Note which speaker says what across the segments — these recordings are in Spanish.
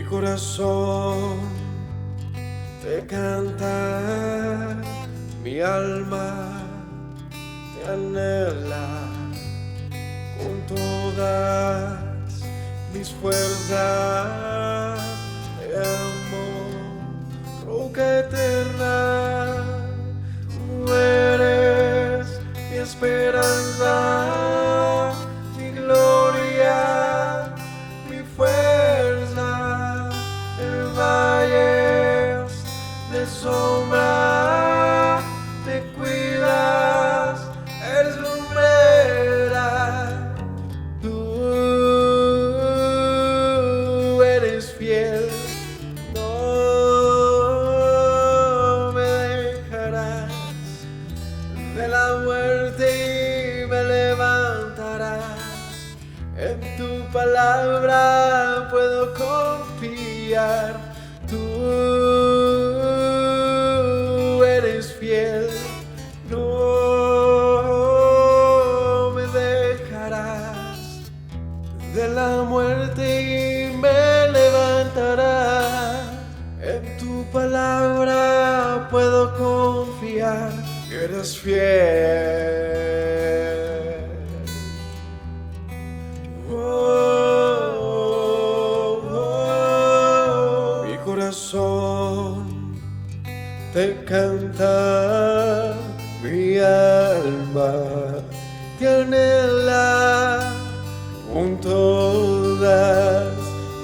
Speaker 1: Mi corazón te canta, mi alma te anhela con todas mis fuerzas. Te amo, roca eterna, tú eres mi esperanza, mi gloria, mi fuerza. En valles de sombra te cuidas, eres lumbrera. Tú eres fiel, no me dejarás. De la muerte y me levantarás. En tu palabra puedo confiar. Tú eres fiel, no me dejarás. De la muerte y me levantarás. En tu palabra puedo confiar. Eres fiel. Mi corazón te canta, mi alma te anhela con todas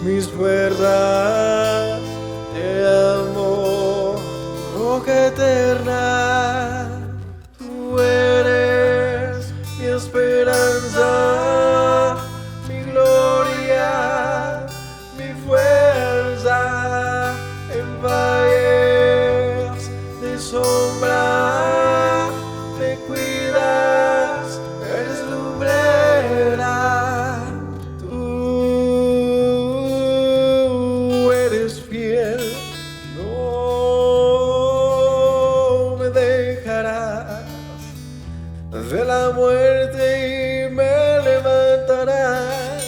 Speaker 1: mis fuerzas. Te amo, roca eterna. Tú eres mi esperanza, mi gloria, mi fuerza. En valles de sombra te cuidas, eres lumbrera. Tú eres fiel, no me dejarás. De la muerte y me levantarás.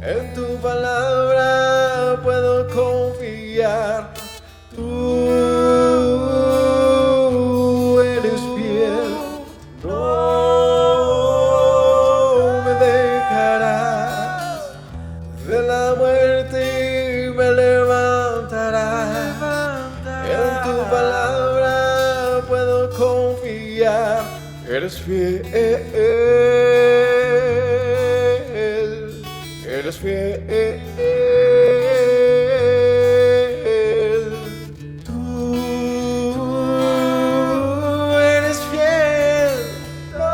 Speaker 1: En tu palabra puedo confiar. Tú eres fiel, no me dejarás. De la muerte y me levantarás. En tu palabra puedo confiar. Eres fiel, eres fiel. Tú eres fiel, no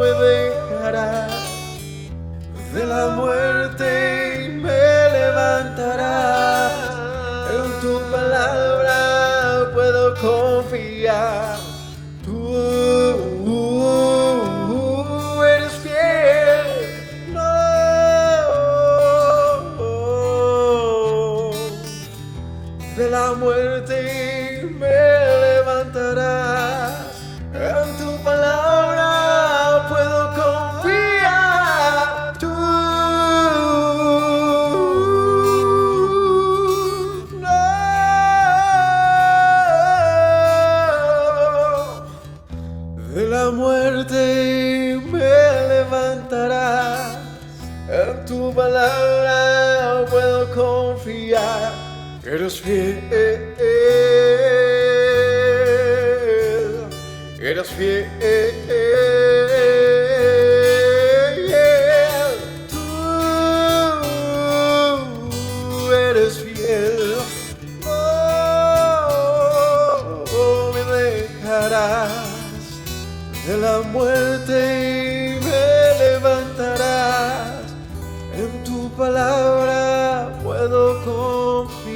Speaker 1: me dejarás. De la muerte y me levantarás. En tu palabra puedo confiar. Tú eres fiel, no. De la muerte y me levantarás. En tu palabra puedo confiar. Tú no. De la muerte me levantarás. En tu palabra puedo confiar. Eres fiel, eres fiel. Tú eres fiel, no me dejarás. De la muerte y me levantarás. En tu palabra puedo confiar.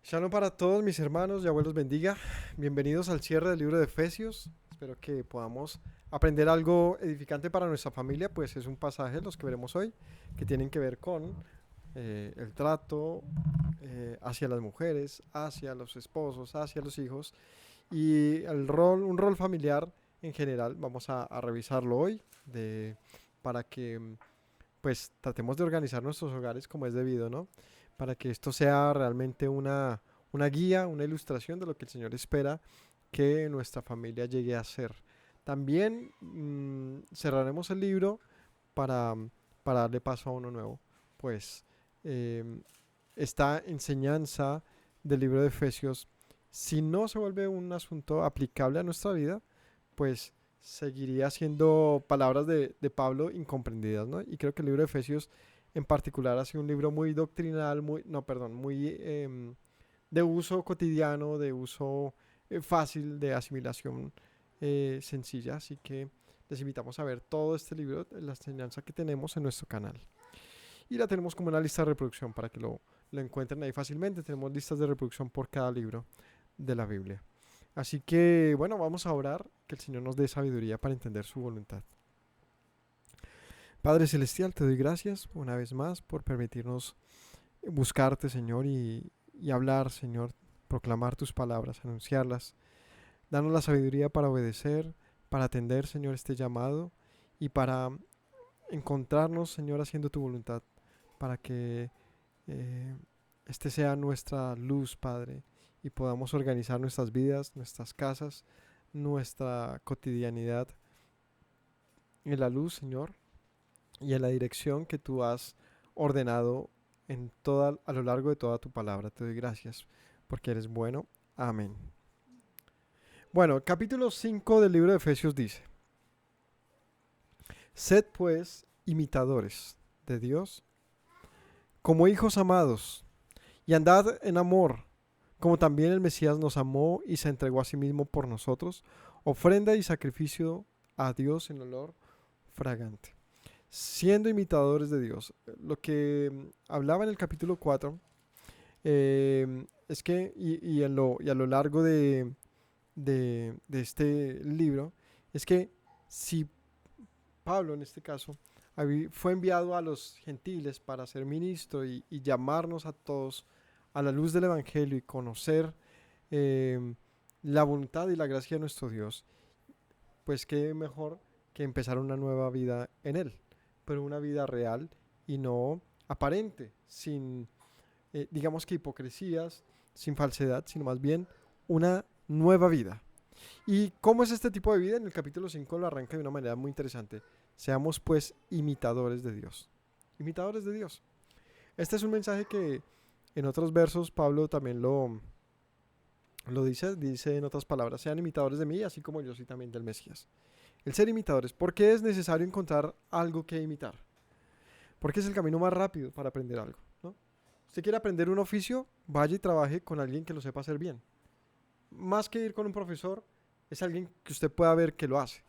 Speaker 1: Shalom para todos mis hermanos, Yahweh los bendiga. Bienvenidos al cierre del libro de Efesios. Espero que podamos aprender algo edificante para nuestra familia, pues es un pasaje, los que veremos hoy, que tienen que ver con el trato hacia las mujeres, hacia los esposos, hacia los hijos y un rol familiar en general. Vamos a revisarlo hoy para que pues tratemos de organizar nuestros hogares como es debido, ¿no? Para que esto sea realmente una guía, una ilustración de lo que el Señor espera que nuestra familia llegue a ser. También cerraremos el libro para, para darle paso a uno nuevo. Pues eh, esta enseñanza del libro de Efesios, si no se vuelve un asunto aplicable a nuestra vida, pues seguiría siendo palabras de Pablo incomprendidas, ¿no? Y creo que el libro de Efesios en particular ha sido un libro muy doctrinal, muy de uso cotidiano, de uso fácil, de asimilación sencilla. Así que les invitamos a ver todo este libro, la enseñanza que tenemos en nuestro canal. Y la tenemos como una lista de reproducción para que lo encuentren ahí fácilmente. Tenemos listas de reproducción por cada libro de la Biblia. Así que, bueno, vamos a orar, que el Señor nos dé sabiduría para entender su voluntad. Padre Celestial, te doy gracias una vez más por permitirnos buscarte, Señor, y hablar, Señor, proclamar tus palabras, anunciarlas. Danos la sabiduría para obedecer, para atender, Señor, este llamado y para encontrarnos, Señor, haciendo tu voluntad, para que este sea nuestra luz, Padre, y podamos organizar nuestras vidas, nuestras casas, nuestra cotidianidad en la luz, Señor, y en la dirección que tú has ordenado a lo largo de toda tu palabra. Te doy gracias porque eres bueno. Amén. Bueno, capítulo 5 del libro de Efesios dice: Sed pues imitadores de Dios como hijos amados, y andad en amor, como también el Mesías nos amó y se entregó a sí mismo por nosotros, ofrenda y sacrificio a Dios en olor fragante. Siendo imitadores de Dios. Lo que hablaba en el capítulo 4 es que, y a lo largo de este libro, es que si Pablo en este caso fue enviado a los gentiles para ser ministro y llamarnos a todos a la luz del Evangelio y conocer la voluntad y la gracia de nuestro Dios, pues qué mejor que empezar una nueva vida en Él, pero una vida real y no aparente, sin, digamos que hipocresías, sin falsedad, sino más bien una nueva vida. ¿Y cómo es este tipo de vida? En el capítulo 5 lo arranca de una manera muy interesante. Seamos pues imitadores de Dios. Imitadores de Dios. Este es un mensaje que en otros versos Pablo también lo dice en otras palabras: sean imitadores de mí, así como yo soy también del Mesías. El ser imitadores. ¿Por qué es necesario encontrar algo que imitar? Porque es el camino más rápido para aprender algo, ¿no? Usted quiere aprender un oficio, vaya y trabaje con alguien que lo sepa hacer bien. Más que ir con un profesor, es alguien que usted pueda ver que lo hace.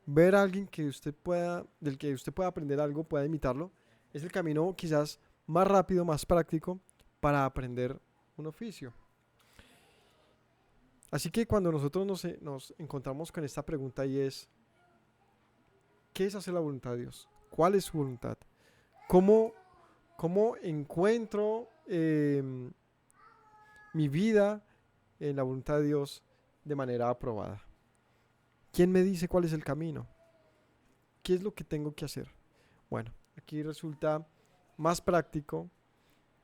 Speaker 1: Ver a alguien del que usted pueda aprender algo, pueda imitarlo, es el camino quizás más rápido, más práctico para aprender un oficio. Así que cuando nosotros nos encontramos con esta pregunta, y es: ¿qué es hacer la voluntad de Dios? ¿Cuál es su voluntad? ¿Cómo encuentro mi vida en la voluntad de Dios de manera aprobada? ¿Quién me dice cuál es el camino? ¿Qué es lo que tengo que hacer? Bueno, aquí resulta más práctico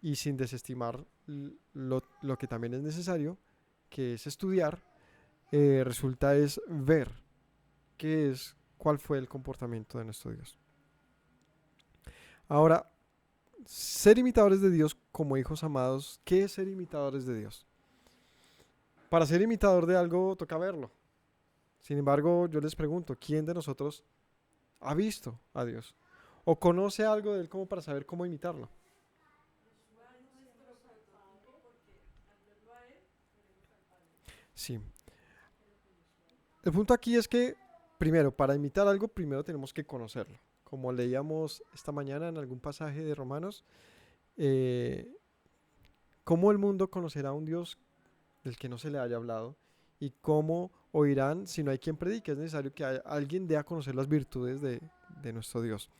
Speaker 1: y sin desestimar lo que también es necesario, que es estudiar. Resulta es ver cuál fue el comportamiento de nuestro Dios. Ahora, ser imitadores de Dios como hijos amados. ¿Qué es ser imitadores de Dios? Para ser imitador de algo toca verlo. Sin embargo, yo les pregunto: ¿quién de nosotros ha visto a Dios? ¿O conoce algo de Él como para saber cómo imitarlo? Sí. El punto aquí es que, primero, para imitar algo, primero tenemos que conocerlo. Como leíamos esta mañana en algún pasaje de Romanos, ¿Cómo el mundo conocerá a un Dios del que no se le haya hablado? ¿Y cómo oirán si no hay quien predique? Es necesario que alguien dé a conocer las virtudes de nuestro Dios.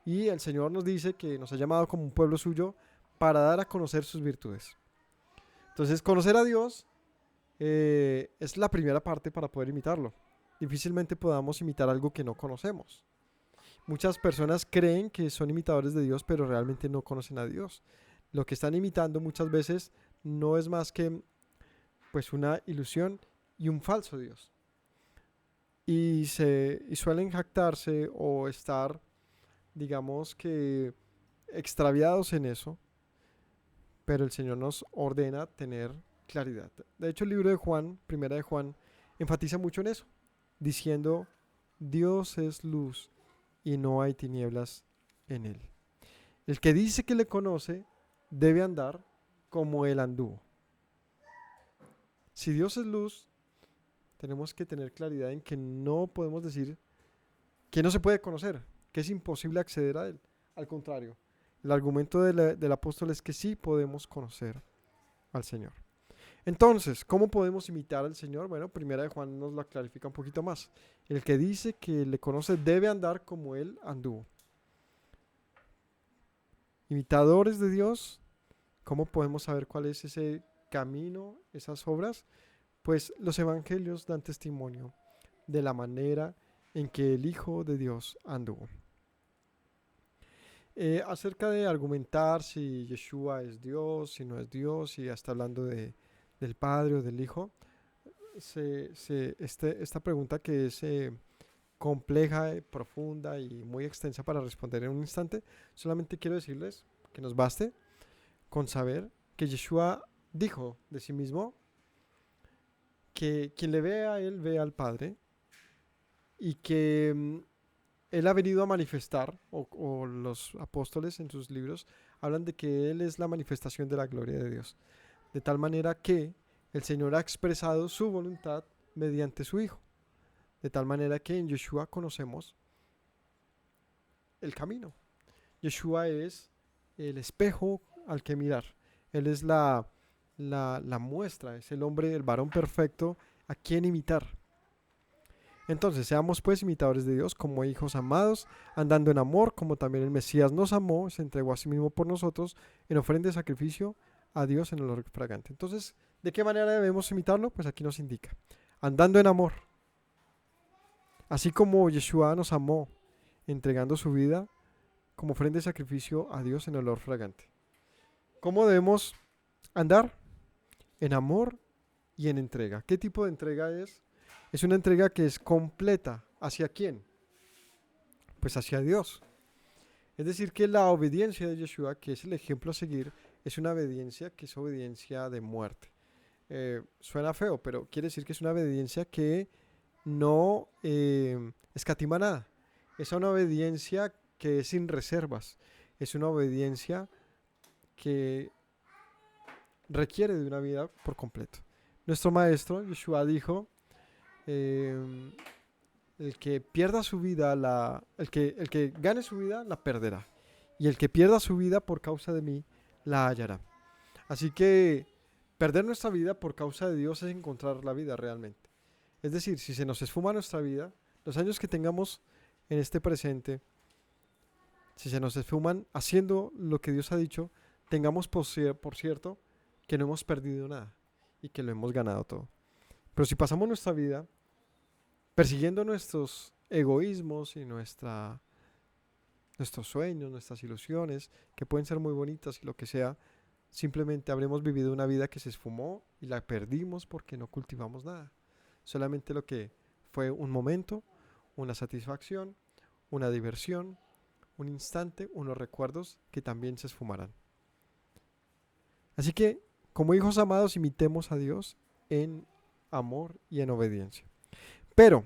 Speaker 1: Y el Señor nos dice que nos ha llamado como un pueblo suyo para dar a conocer sus virtudes. Entonces, conocer a Dios es la primera parte para poder imitarlo. Difícilmente podamos imitar algo que no conocemos. Muchas personas creen que son imitadores de Dios, pero realmente no conocen a Dios. Lo que están imitando muchas veces no es más que pues una ilusión y un falso Dios. Y suelen jactarse o estar, digamos que, extraviados en eso, pero el Señor nos ordena tener claridad. De hecho, el libro de Juan, primera de Juan, enfatiza mucho en eso, diciendo, Dios es luz y no hay tinieblas en él. El que dice que le conoce debe andar como él anduvo. Si Dios es luz, tenemos que tener claridad en que no podemos decir que no se puede conocer, que es imposible acceder a él. Al contrario, el argumento del apóstol es que sí podemos conocer al Señor. Entonces, ¿cómo podemos imitar al Señor? Bueno, primera de Juan nos lo clarifica un poquito más. El que dice que le conoce debe andar como él anduvo. Imitadores de Dios, ¿cómo podemos saber cuál es ese camino, esas obras? Pues los evangelios dan testimonio de la manera en que el Hijo de Dios anduvo. Acerca de argumentar si Yeshua es Dios, si no es Dios, si está hablando del Padre o del Hijo, esta pregunta que es compleja, profunda y muy extensa para responder en un instante, solamente quiero decirles que nos baste con saber que Yeshua dijo de sí mismo que quien le ve a él ve al Padre y que él ha venido a manifestar, o los apóstoles en sus libros hablan de que él es la manifestación de la gloria de Dios, de tal manera que el Señor ha expresado su voluntad mediante su Hijo, de tal manera que en Yeshua conocemos el camino. Yeshua es el espejo al que mirar, él es la muestra, es el hombre, el varón perfecto a quien imitar. Entonces, seamos pues imitadores de Dios como hijos amados, andando en amor, como también el Mesías nos amó, se entregó a sí mismo por nosotros, en ofrenda de sacrificio a Dios en olor fragante. Entonces, ¿de qué manera debemos imitarlo? Pues aquí nos indica, andando en amor. Así como Yeshua nos amó, entregando su vida como ofrenda de sacrificio a Dios en olor fragante. ¿Cómo debemos andar? En amor y en entrega. ¿Qué tipo de entrega es? Es una entrega que es completa. ¿Hacia quién? Pues hacia Dios. Es decir, que la obediencia de Yeshua, que es el ejemplo a seguir, es una obediencia que es obediencia de muerte. Suena feo, pero quiere decir que es una obediencia que no escatima nada. Es una obediencia que es sin reservas. Es una obediencia que requiere de una vida por completo. Nuestro maestro, Yeshua, dijo, el que pierda su vida, el que gane su vida, la perderá. Y el que pierda su vida por causa de mí, la hallará. Así que perder nuestra vida por causa de Dios es encontrar la vida realmente. Es decir, si se nos esfuma nuestra vida, los años que tengamos en este presente, si se nos esfuman haciendo lo que Dios ha dicho, tengamos por cierto que no hemos perdido nada y que lo hemos ganado todo. Pero si pasamos nuestra vida persiguiendo nuestros egoísmos y nuestros sueños, nuestras ilusiones, que pueden ser muy bonitas y lo que sea, simplemente habremos vivido una vida que se esfumó y la perdimos porque no cultivamos nada. Solamente lo que fue un momento, una satisfacción, una diversión, un instante, unos recuerdos que también se esfumarán. Así que, como hijos amados, imitemos a Dios en amor y en obediencia. Pero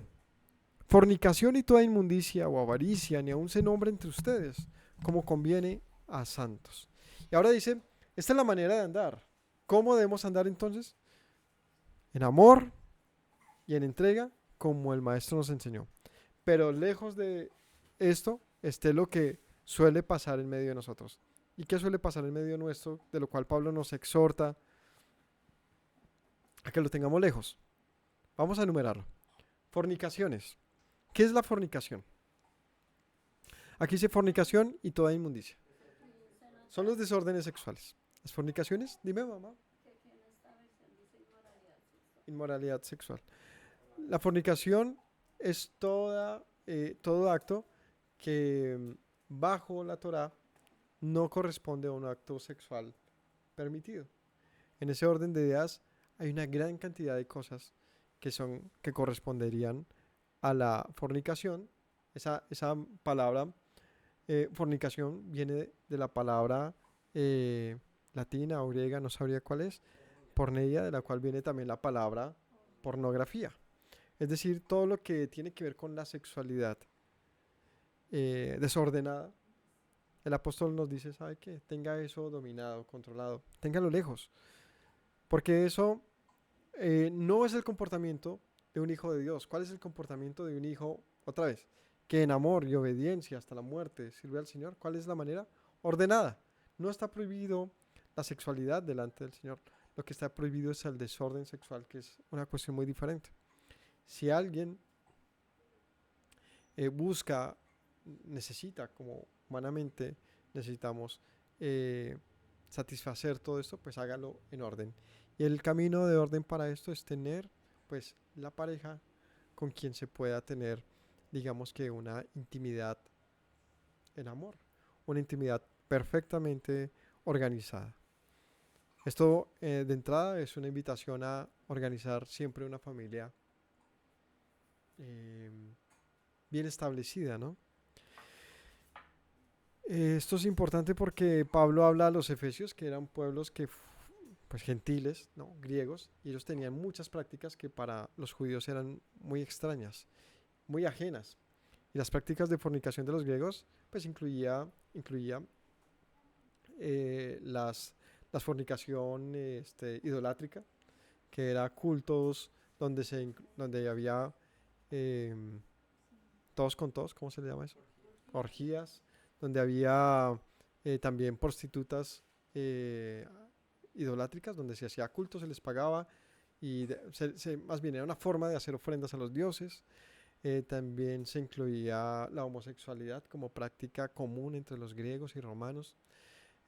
Speaker 1: fornicación y toda inmundicia o avaricia ni aun se nombra entre ustedes, como conviene a santos. Y ahora dice, esta es la manera de andar. ¿Cómo debemos andar entonces? En amor y en entrega, como el Maestro nos enseñó. Pero lejos de esto, esté lo que suele pasar en medio de nosotros. ¿Y qué suele pasar en medio nuestro? De lo cual Pablo nos exhorta a que lo tengamos lejos. Vamos a enumerarlo. Fornicaciones. ¿Qué es la fornicación? Aquí dice fornicación y toda inmundicia. Son los desórdenes sexuales. Las fornicaciones, dime mamá. Inmoralidad sexual. La fornicación es todo acto que bajo la Torá no corresponde a un acto sexual permitido. En ese orden de ideas hay una gran cantidad de cosas que corresponderían a la fornicación. Esa palabra fornicación viene de la palabra latina o griega, no sabría cuál es, porneia, de la cual viene también la palabra pornografía. Es decir, todo lo que tiene que ver con la sexualidad desordenada. El apóstol nos dice, ¿sabe qué? Tenga eso dominado, controlado, téngalo lejos. Porque eso no es el comportamiento de un hijo de Dios. ¿Cuál es el comportamiento de un hijo, otra vez, que en amor y obediencia hasta la muerte sirve al Señor? ¿Cuál es la manera? Ordenada. No está prohibido la sexualidad delante del Señor. Lo que está prohibido es el desorden sexual, que es una cuestión muy diferente. Si alguien necesita, como humanamente necesitamos satisfacer todo esto, pues hágalo en orden. Y el camino de orden para esto es tener, pues, la pareja con quien se pueda tener, digamos que una intimidad en amor, una intimidad perfectamente organizada. Esto de entrada es una invitación a organizar siempre una familia bien establecida, ¿no? Esto es importante porque Pablo habla a los efesios, que eran pueblos pues gentiles, ¿no? Griegos, y ellos tenían muchas prácticas que para los judíos eran muy extrañas, muy ajenas. Y las prácticas de fornicación de los griegos, pues incluía la fornicación idolátrica, que era cultos donde había todos con todos, ¿cómo se le llama eso? Orgías, donde había también prostitutas idolátricas, donde se hacía culto, se les pagaba y más bien era una forma de hacer ofrendas a los dioses. También se incluía la homosexualidad como práctica común entre los griegos y romanos.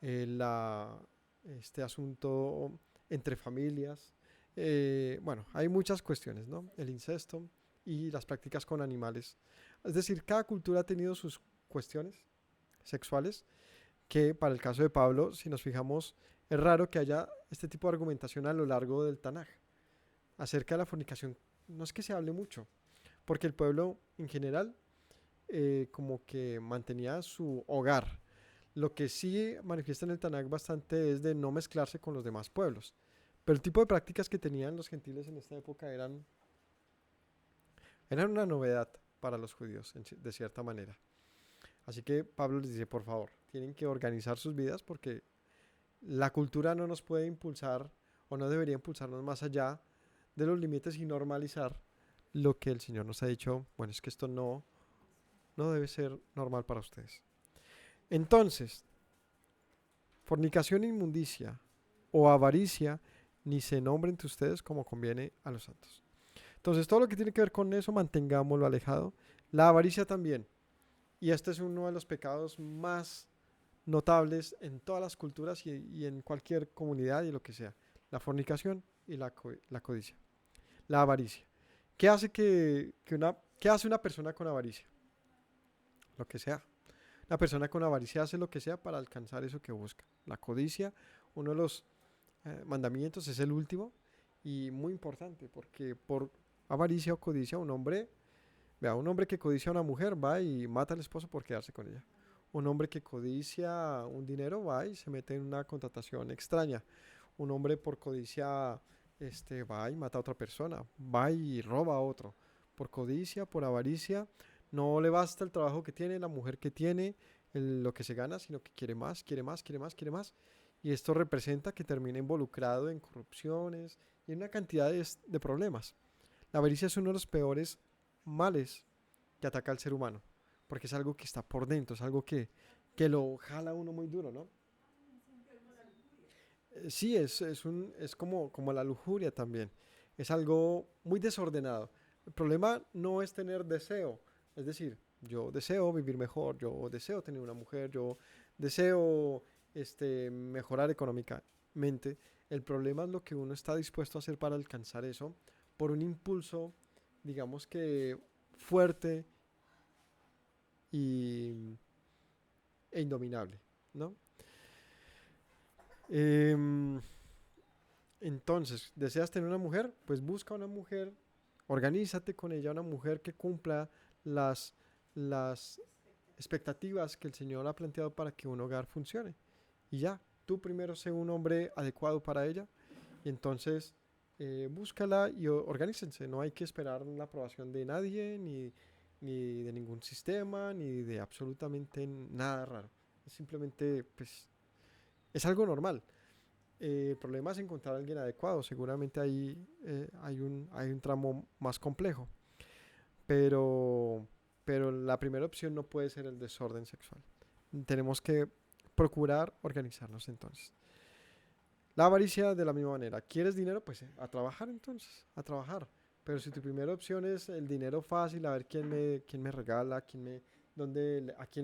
Speaker 1: Este asunto entre familias. Bueno, hay muchas cuestiones, ¿no? El incesto y las prácticas con animales. Es decir, cada cultura ha tenido sus cuestiones sexuales que para el caso de Pablo, si nos fijamos, es raro que haya este tipo de argumentación a lo largo del Tanaj. Acerca de la fornicación no es que se hable mucho, porque el pueblo en general como que mantenía su hogar. Lo que sí manifiesta en el Tanaj bastante es de no mezclarse con los demás pueblos. Pero el tipo de prácticas que tenían los gentiles en esta época eran una novedad para los judíos, de cierta manera. Así que Pablo les dice, por favor, tienen que organizar sus vidas porque la cultura no nos puede impulsar o no debería impulsarnos más allá de los límites y normalizar lo que el Señor nos ha dicho. Bueno, es que esto no debe ser normal para ustedes. Entonces, fornicación, inmundicia o avaricia ni se nombre entre ustedes como conviene a los santos. Entonces, todo lo que tiene que ver con eso, mantengámoslo alejado. La avaricia también. Y este es uno de los pecados más notables en todas las culturas y en cualquier comunidad y lo que sea. La fornicación y la codicia. La avaricia. ¿Qué hace qué hace una persona con avaricia? Lo que sea. Una persona con avaricia hace lo que sea para alcanzar eso que busca. La codicia, uno de los mandamientos, es el último y muy importante porque por avaricia o codicia un hombre que codicia a una mujer va y mata al esposo por quedarse con ella. Un hombre que codicia un dinero va y se mete en una contratación extraña. Un hombre por codicia va y mata a otra persona, va y roba a otro. Por codicia, por avaricia, no le basta el trabajo que tiene, la mujer que tiene, lo que se gana, sino que quiere más, quiere más, quiere más, quiere más. Y esto representa que termina involucrado en corrupciones y en una cantidad de problemas. La avaricia es uno de los peores males que ataca al ser humano, porque es algo que está por dentro, es algo que lo jala a uno muy duro, ¿no? Sí, es como la lujuria también. Es algo muy desordenado. El problema no es tener deseo. Es decir, yo deseo vivir mejor, yo deseo tener una mujer, yo deseo mejorar económicamente. El problema es lo que uno está dispuesto a hacer para alcanzar eso por un impulso, digamos que fuerte y, e indominable, ¿no? Em, Entonces, ¿deseas tener una mujer? Pues busca una mujer, organízate con ella, una mujer que cumpla las, las expectativas que el Señor ha planteado para que un hogar funcione. Y ya, tú primero sé un hombre adecuado para ella y entonces búscala y organícense. No hay que esperar la aprobación de nadie, ni de ningún sistema, ni de absolutamente nada raro. Es simplemente, pues, es algo normal. El problema es encontrar a alguien adecuado. Seguramente ahí hay un tramo más complejo. Pero, pero la primera opción no puede ser el desorden sexual. Tenemos que procurar organizarnos entonces. La avaricia de la misma manera. ¿Quieres dinero? Pues a trabajar entonces, a trabajar. Pero si tu primera opción es el dinero fácil, a ver quién me regala, a quién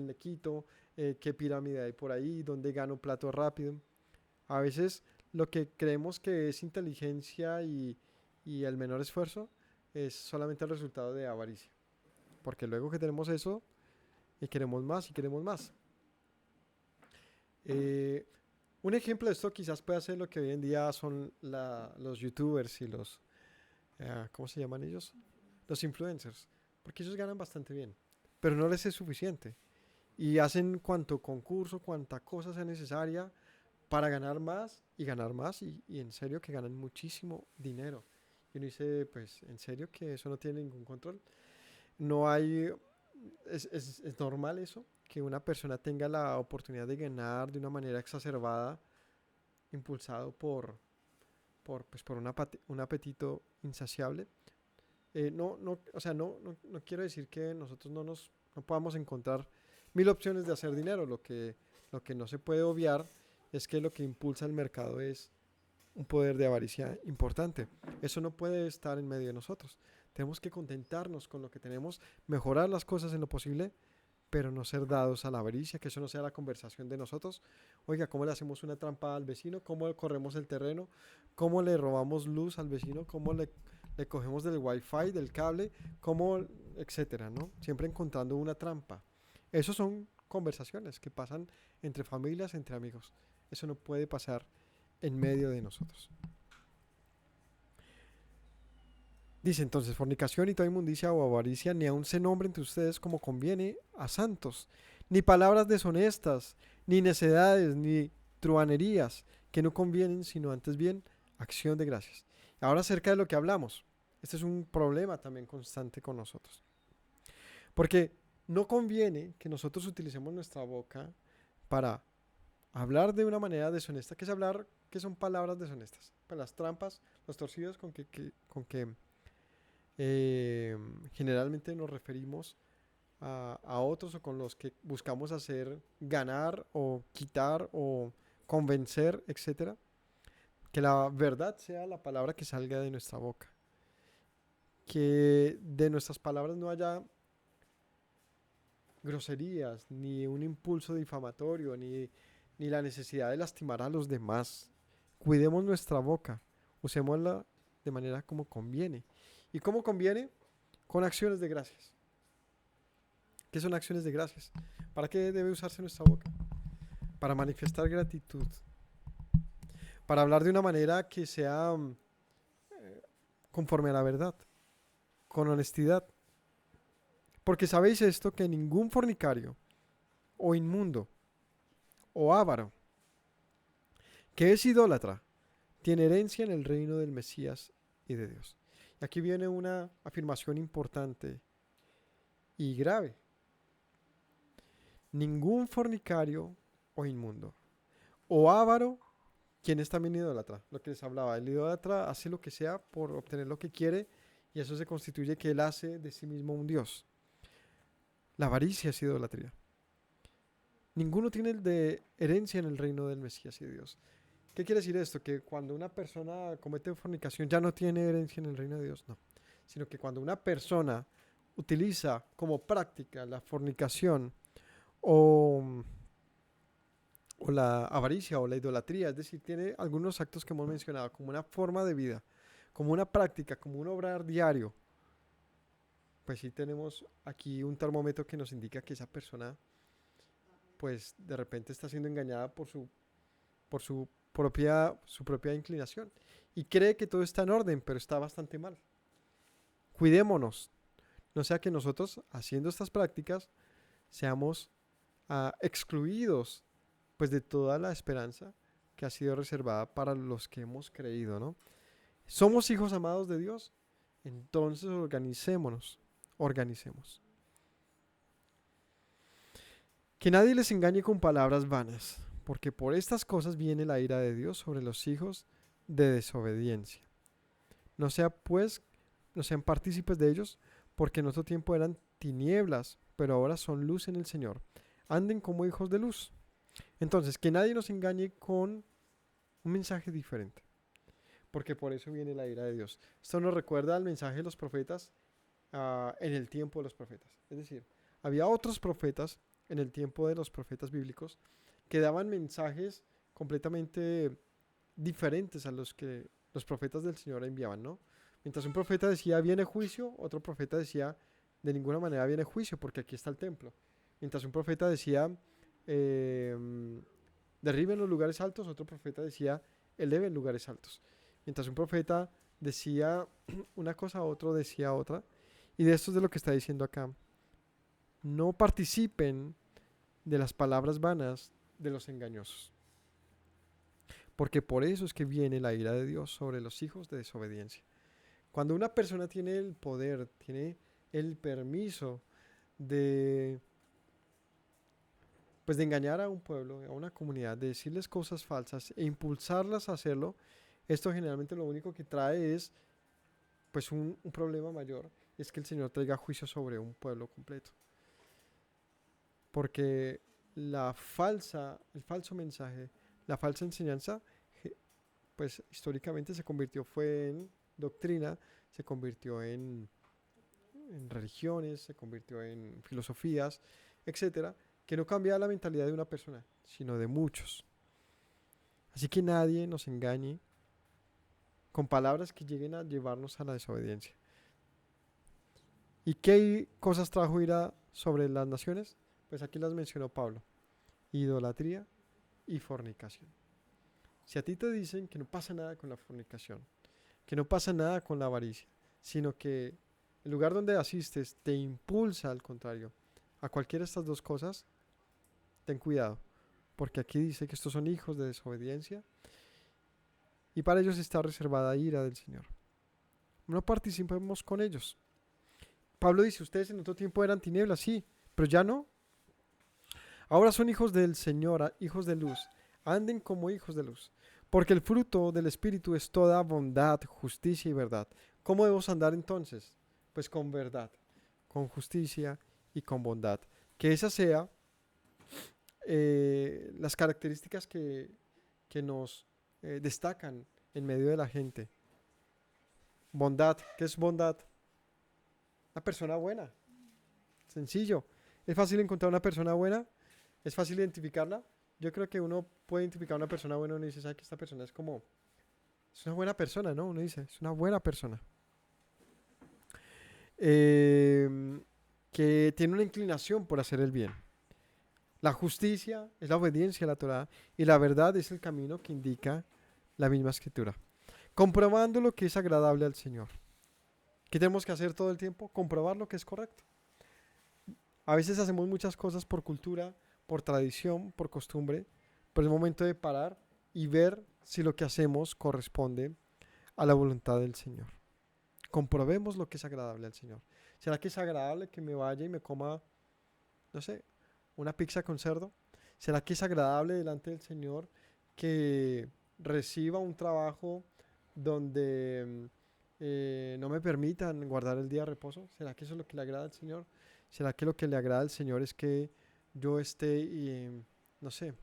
Speaker 1: le quito, qué pirámide hay por ahí, dónde gano plato rápido. A veces lo que creemos que es inteligencia y el menor esfuerzo es solamente el resultado de avaricia. Porque luego que tenemos eso y queremos más y queremos más. Eh, un ejemplo de esto quizás pueda ser lo que hoy en día son los youtubers y ¿cómo se llaman ellos? Los influencers. Porque ellos ganan bastante bien. Pero no les es suficiente. Y hacen cuanto concurso, cuanta cosa sea necesaria para ganar más y en serio que ganan muchísimo dinero. Y uno dice, pues, en serio que eso no tiene ningún control. No hay, es normal eso, que una persona tenga la oportunidad de ganar de una manera exacerbada, impulsado por un apetito insaciable. O sea, no quiero decir que nosotros no podamos encontrar mil opciones de hacer dinero. Lo que no se puede obviar es que lo que impulsa el mercado es un poder de avaricia importante. Eso no puede estar en medio de nosotros. Tenemos que contentarnos con lo que tenemos, mejorar las cosas en lo posible, pero no ser dados a la avaricia, que eso no sea la conversación de nosotros. Oiga, ¿cómo le hacemos una trampa al vecino? ¿Cómo corremos el terreno? ¿Cómo le robamos luz al vecino? Le cogemos del wifi, del cable? ¿Cómo? Etcétera, ¿no? Siempre encontrando una trampa. Esos son conversaciones que pasan entre familias, entre amigos. Eso no puede pasar en medio de nosotros. Dice entonces, fornicación y toda inmundicia o avaricia ni aun se nombre entre ustedes como conviene a santos, ni palabras deshonestas, ni necedades, ni truanerías, que no convienen, sino antes bien acción de gracias. Ahora acerca de lo que hablamos, este es un problema también constante con nosotros, porque no conviene que nosotros utilicemos nuestra boca para hablar de una manera deshonesta, que es hablar que son palabras deshonestas, para las trampas, los torcidos con que eh, generalmente nos referimos a otros o con los que buscamos hacer ganar o quitar o convencer, etcétera. Que la verdad sea la palabra que salga de nuestra boca. Que de nuestras palabras no haya groserías, ni un impulso difamatorio, ni la necesidad de lastimar a los demás. Cuidemos nuestra boca, usémosla de manera como conviene. ¿Y cómo conviene? Con acciones de gracias. ¿Qué son acciones de gracias? ¿Para qué debe usarse nuestra boca? Para manifestar gratitud. Para hablar de una manera que sea conforme a la verdad, con honestidad. Porque sabéis esto, que ningún fornicario, o inmundo, o avaro, que es idólatra, tiene herencia en el reino del Mesías y de Dios. Y aquí viene una afirmación importante y grave. Ningún fornicario o inmundo, o avaro, quien es también idólatra, lo que les hablaba. El idólatra hace lo que sea por obtener lo que quiere y eso se constituye que él hace de sí mismo un Dios. La avaricia es idolatría. Ninguno tiene el de herencia en el reino del Mesías y de Dios. ¿Qué quiere decir esto? Que cuando una persona comete fornicación ya no tiene herencia en el reino de Dios, no. Sino que cuando una persona utiliza como práctica la fornicación o, o la avaricia o la idolatría, es decir, tiene algunos actos que hemos mencionado como una forma de vida, como una práctica, como un obrar diario, pues sí tenemos aquí un termómetro que nos indica que esa persona pues de repente está siendo engañada por su propia inclinación y cree que todo está en orden, pero está bastante mal. Cuidémonos, no sea que nosotros haciendo estas prácticas seamos excluidos pues de toda la esperanza que ha sido reservada para los que hemos creído, ¿no? Somos hijos amados de Dios, entonces organicemos. Que nadie les engañe con palabras vanas, porque por estas cosas viene la ira de Dios sobre los hijos de desobediencia. No sea pues, no sean partícipes de ellos, porque en otro tiempo eran tinieblas, pero ahora son luz en el Señor. Anden como hijos de luz. Entonces, que nadie nos engañe con un mensaje diferente, porque por eso viene la ira de Dios. Esto nos recuerda al mensaje de los profetas en el tiempo de los profetas. Es decir, había otros profetas en el tiempo de los profetas bíblicos que daban mensajes completamente diferentes a los que los profetas del Señor enviaban, ¿no? Mientras un profeta decía viene juicio, otro profeta decía de ninguna manera viene juicio porque aquí está el templo. Mientras un profeta decía eh, derriben los lugares altos, otro profeta decía eleven lugares altos. Mientras un profeta decía una cosa, otro decía otra. Y de esto es de lo que está diciendo acá. No participen de las palabras vanas de los engañosos. Porque por eso es que viene la ira de Dios sobre los hijos de desobediencia. Cuando una persona tiene el poder, tiene el permiso de, pues de engañar a un pueblo, a una comunidad, de decirles cosas falsas e impulsarlas a hacerlo, esto generalmente lo único que trae es pues un problema mayor, es que el Señor traiga juicio sobre un pueblo completo. Porque el falso mensaje, la falsa enseñanza, pues históricamente fue en doctrina, se convirtió en religiones, se convirtió en filosofías, etcétera, que no cambiaba la mentalidad de una persona, sino de muchos. Así que nadie nos engañe con palabras que lleguen a llevarnos a la desobediencia. ¿Y qué cosas trajo ira sobre las naciones? Pues aquí las mencionó Pablo. Idolatría y fornicación. Si a ti te dicen que no pasa nada con la fornicación, que no pasa nada con la avaricia, sino que el lugar donde asistes te impulsa al contrario a cualquiera de estas dos cosas, ten cuidado, porque aquí dice que estos son hijos de desobediencia y para ellos está reservada ira del Señor. No participemos con ellos. Pablo dice, ustedes en otro tiempo eran tinieblas, sí, pero ya no. Ahora son hijos del Señor, hijos de luz. Anden como hijos de luz. Porque el fruto del Espíritu es toda bondad, justicia y verdad. ¿Cómo debemos andar entonces? Pues con verdad, con justicia y con bondad. Que esas sean las características que nos destacan en medio de la gente. Bondad, ¿qué es bondad? Una persona buena. Sencillo. ¿Es fácil encontrar una persona buena? ¿Es fácil identificarla? Yo creo que uno puede identificar a una persona buena y uno dice, ¿sabe que esta persona es una buena persona, ¿no? Uno dice, es una buena persona. Que tiene una inclinación por hacer el bien. La justicia es la obediencia a la Torá y la verdad es el camino que indica la misma escritura. Comprobando lo que es agradable al Señor. ¿Qué tenemos que hacer todo el tiempo? Comprobar lo que es correcto. A veces hacemos muchas cosas por cultura, por tradición, por costumbre, pero es momento de parar y ver si lo que hacemos corresponde a la voluntad del Señor. Comprobemos lo que es agradable al Señor. ¿Será que es agradable que me vaya y me coma, no sé, una pizza con cerdo? ¿Será que es agradable delante del Señor que reciba un trabajo donde no me permitan guardar el día de reposo? ¿Será que eso es lo que le agrada al Señor? ¿Será que lo que le agrada al Señor es que yo esté, no sé,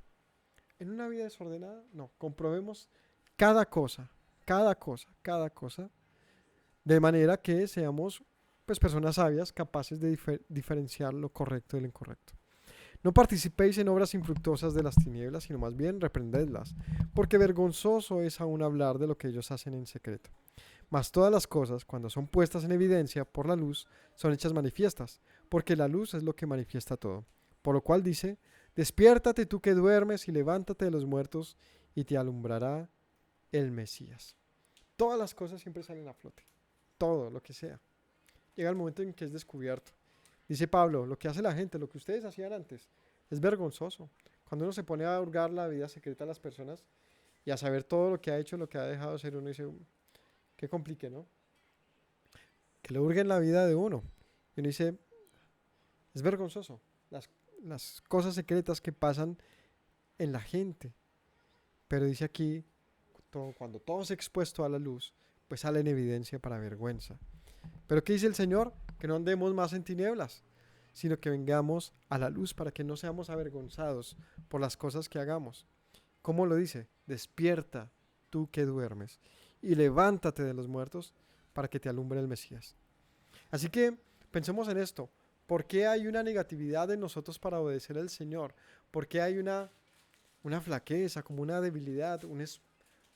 Speaker 1: en una vida desordenada, no, comprobemos cada cosa, cada cosa, cada cosa, de manera que seamos pues personas sabias capaces de diferenciar lo correcto de lo incorrecto. No participéis en obras infructuosas de las tinieblas, sino más bien reprendedlas, porque vergonzoso es aún hablar de lo que ellos hacen en secreto. Mas todas las cosas, cuando son puestas en evidencia por la luz, son hechas manifiestas, porque la luz es lo que manifiesta todo. Por lo cual dice, despiértate tú que duermes y levántate de los muertos y te alumbrará el Mesías. Todas las cosas siempre salen a flote, todo lo que sea. Llega el momento en que es descubierto. Dice Pablo, lo que hace la gente, lo que ustedes hacían antes, es vergonzoso. Cuando uno se pone a hurgar la vida secreta de las personas y a saber todo lo que ha hecho, lo que ha dejado de ser, uno dice, qué complique, ¿no? Que le hurguen la vida de uno. Y uno dice, es vergonzoso. Las cosas secretas que pasan en la gente. Pero dice aquí, cuando todo es expuesto a la luz, pues sale en evidencia para vergüenza. Pero ¿qué dice el Señor? Que no andemos más en tinieblas, sino que vengamos a la luz para que no seamos avergonzados por las cosas que hagamos. ¿Cómo lo dice? Despierta tú que duermes y levántate de los muertos para que te alumbre el Mesías. Así que pensemos en esto. ¿Por qué hay una negatividad en nosotros para obedecer al Señor? ¿Por qué hay una flaqueza, como una debilidad,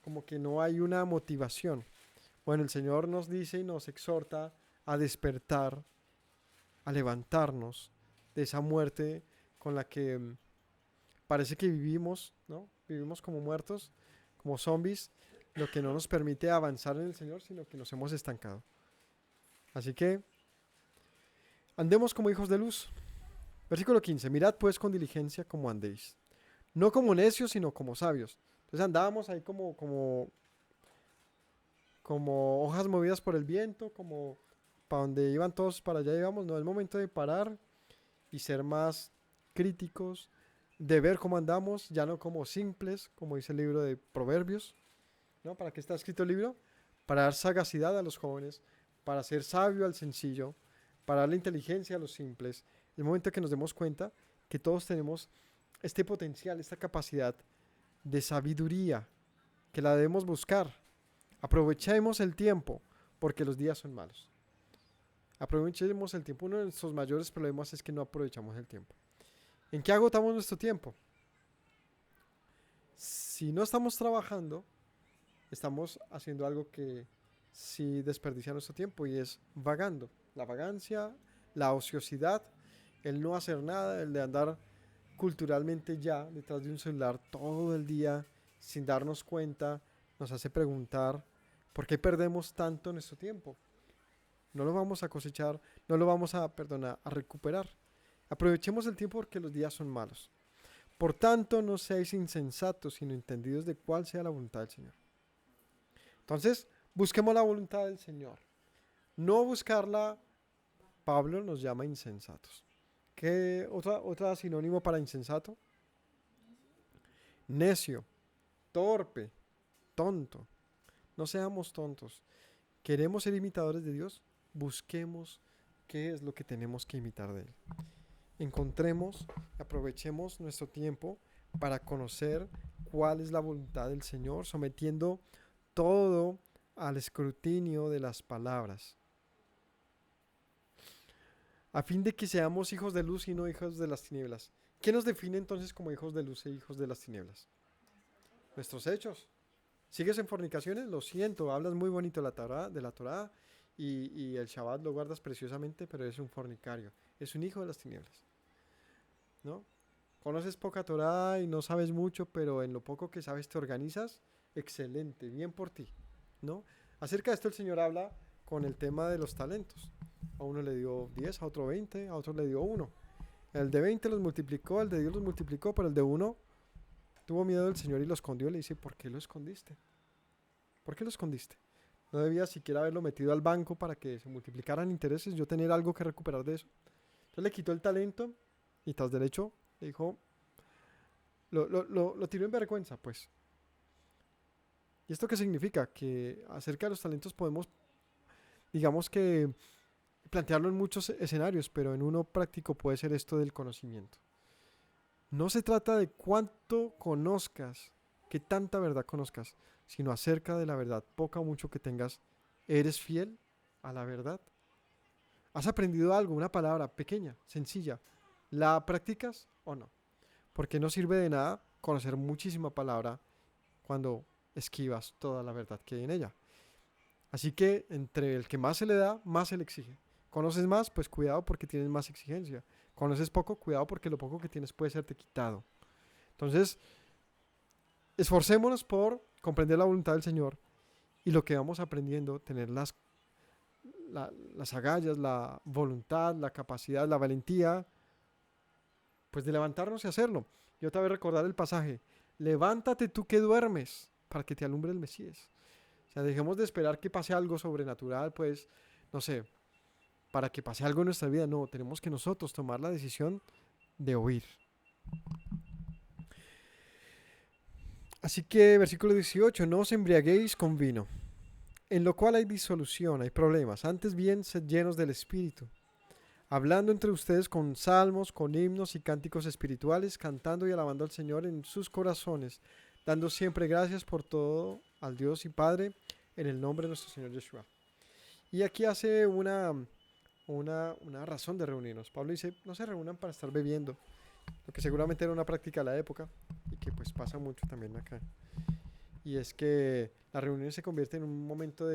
Speaker 1: como que no hay una motivación? Bueno, el Señor nos dice y nos exhorta a despertar, a levantarnos de esa muerte con la que parece que vivimos, ¿no? Vivimos como muertos, como zombies, lo que no nos permite avanzar en el Señor, sino que nos hemos estancado. Así que andemos como hijos de luz. Versículo 15. Mirad pues con diligencia cómo andéis. No como necios, sino como sabios. Entonces andábamos ahí como hojas movidas por el viento, como para donde iban todos, para allá íbamos. No, es momento de parar y ser más críticos, de ver cómo andamos, ya no como simples, como dice el libro de Proverbios, ¿no? ¿Para qué está escrito el libro? Para dar sagacidad a los jóvenes, para ser sabio al sencillo, para darle inteligencia a los simples. Es el momento que nos demos cuenta que todos tenemos este potencial, esta capacidad de sabiduría, que la debemos buscar. Aprovechemos el tiempo, porque los días son malos. Aprovechemos el tiempo. Uno de nuestros mayores problemas es que no aprovechamos el tiempo. ¿En qué agotamos nuestro tiempo? Si no estamos trabajando, estamos haciendo algo que sí desperdicia nuestro tiempo y es vagando. La vagancia, la ociosidad, el no hacer nada, el de andar culturalmente ya detrás de un celular todo el día sin darnos cuenta, nos hace preguntar ¿por qué perdemos tanto nuestro tiempo? No lo vamos a cosechar, no lo vamos a recuperar. Aprovechemos el tiempo porque los días son malos. Por tanto, no seáis insensatos, sino entendidos de cuál sea la voluntad del Señor. Entonces, busquemos la voluntad del Señor. No buscarla, Pablo nos llama insensatos. ¿Qué otra sinónimo para insensato? Necio, torpe, tonto. No seamos tontos. ¿Queremos ser imitadores de Dios? Busquemos qué es lo que tenemos que imitar de Él. Encontremos, aprovechemos nuestro tiempo para conocer cuál es la voluntad del Señor, sometiendo todo al escrutinio de las palabras, a fin de que seamos hijos de luz y no hijos de las tinieblas. ¿Qué nos define entonces como hijos de luz e hijos de las tinieblas? Nuestros hechos. ¿Sigues en fornicaciones? Lo siento, hablas muy bonito de la Torá y el Shabbat lo guardas preciosamente, pero eres un fornicario, es un hijo de las tinieblas, ¿no? Conoces poca Torá y no sabes mucho, pero en lo poco que sabes te organizas, excelente, bien por ti, ¿no? Acerca de esto el Señor habla con el tema de los talentos. A uno le dio 10, a otro 20, a otro le dio 1. El de 20 los multiplicó, el de 10 los multiplicó, pero el de 1 tuvo miedo del Señor y lo escondió. Le dice, ¿por qué lo escondiste? ¿Por qué lo escondiste? No debía siquiera haberlo metido al banco para que se multiplicaran intereses, yo tener algo que recuperar de eso. Entonces le quitó el talento y tras derecho le dijo, lo tiró en vergüenza, pues. ¿Y esto qué significa? Que acerca de los talentos podemos, digamos que, plantearlo en muchos escenarios, pero en uno práctico puede ser esto del conocimiento. No se trata de cuánto conozcas, que tanta verdad conozcas, sino acerca de la verdad, poca o mucho que tengas. ¿Eres fiel a la verdad? ¿Has aprendido algo, una palabra pequeña, sencilla? ¿La practicas o no? Porque no sirve de nada conocer muchísima palabra cuando esquivas toda la verdad que hay en ella. Así que entre el que más se le da, más se le exige. Conoces más, pues cuidado porque tienes más exigencia. Conoces poco, cuidado porque lo poco que tienes puede serte quitado. Entonces, esforcémonos por comprender la voluntad del Señor y lo que vamos aprendiendo, tener las agallas, la voluntad, la capacidad, la valentía, pues de levantarnos y hacerlo. Y otra vez recordar el pasaje, levántate tú que duermes para que te alumbre el Mesías. O sea, dejemos de esperar que pase algo sobrenatural, pues, no sé, para que pase algo en nuestra vida. No, tenemos que nosotros tomar la decisión de oír. Así que, versículo 18, no os embriaguéis con vino, en lo cual hay disolución, hay problemas. Antes bien, sed llenos del Espíritu, hablando entre ustedes con salmos, con himnos y cánticos espirituales, cantando y alabando al Señor en sus corazones, dando siempre gracias por todo al Dios y Padre, en el nombre de nuestro Señor Yeshua. Y aquí hace una razón de reunirnos. Pablo dice, no se reúnan para estar bebiendo, lo que seguramente era una práctica de la época y que pues pasa mucho también acá. Y es que la reunión se convierte en un momento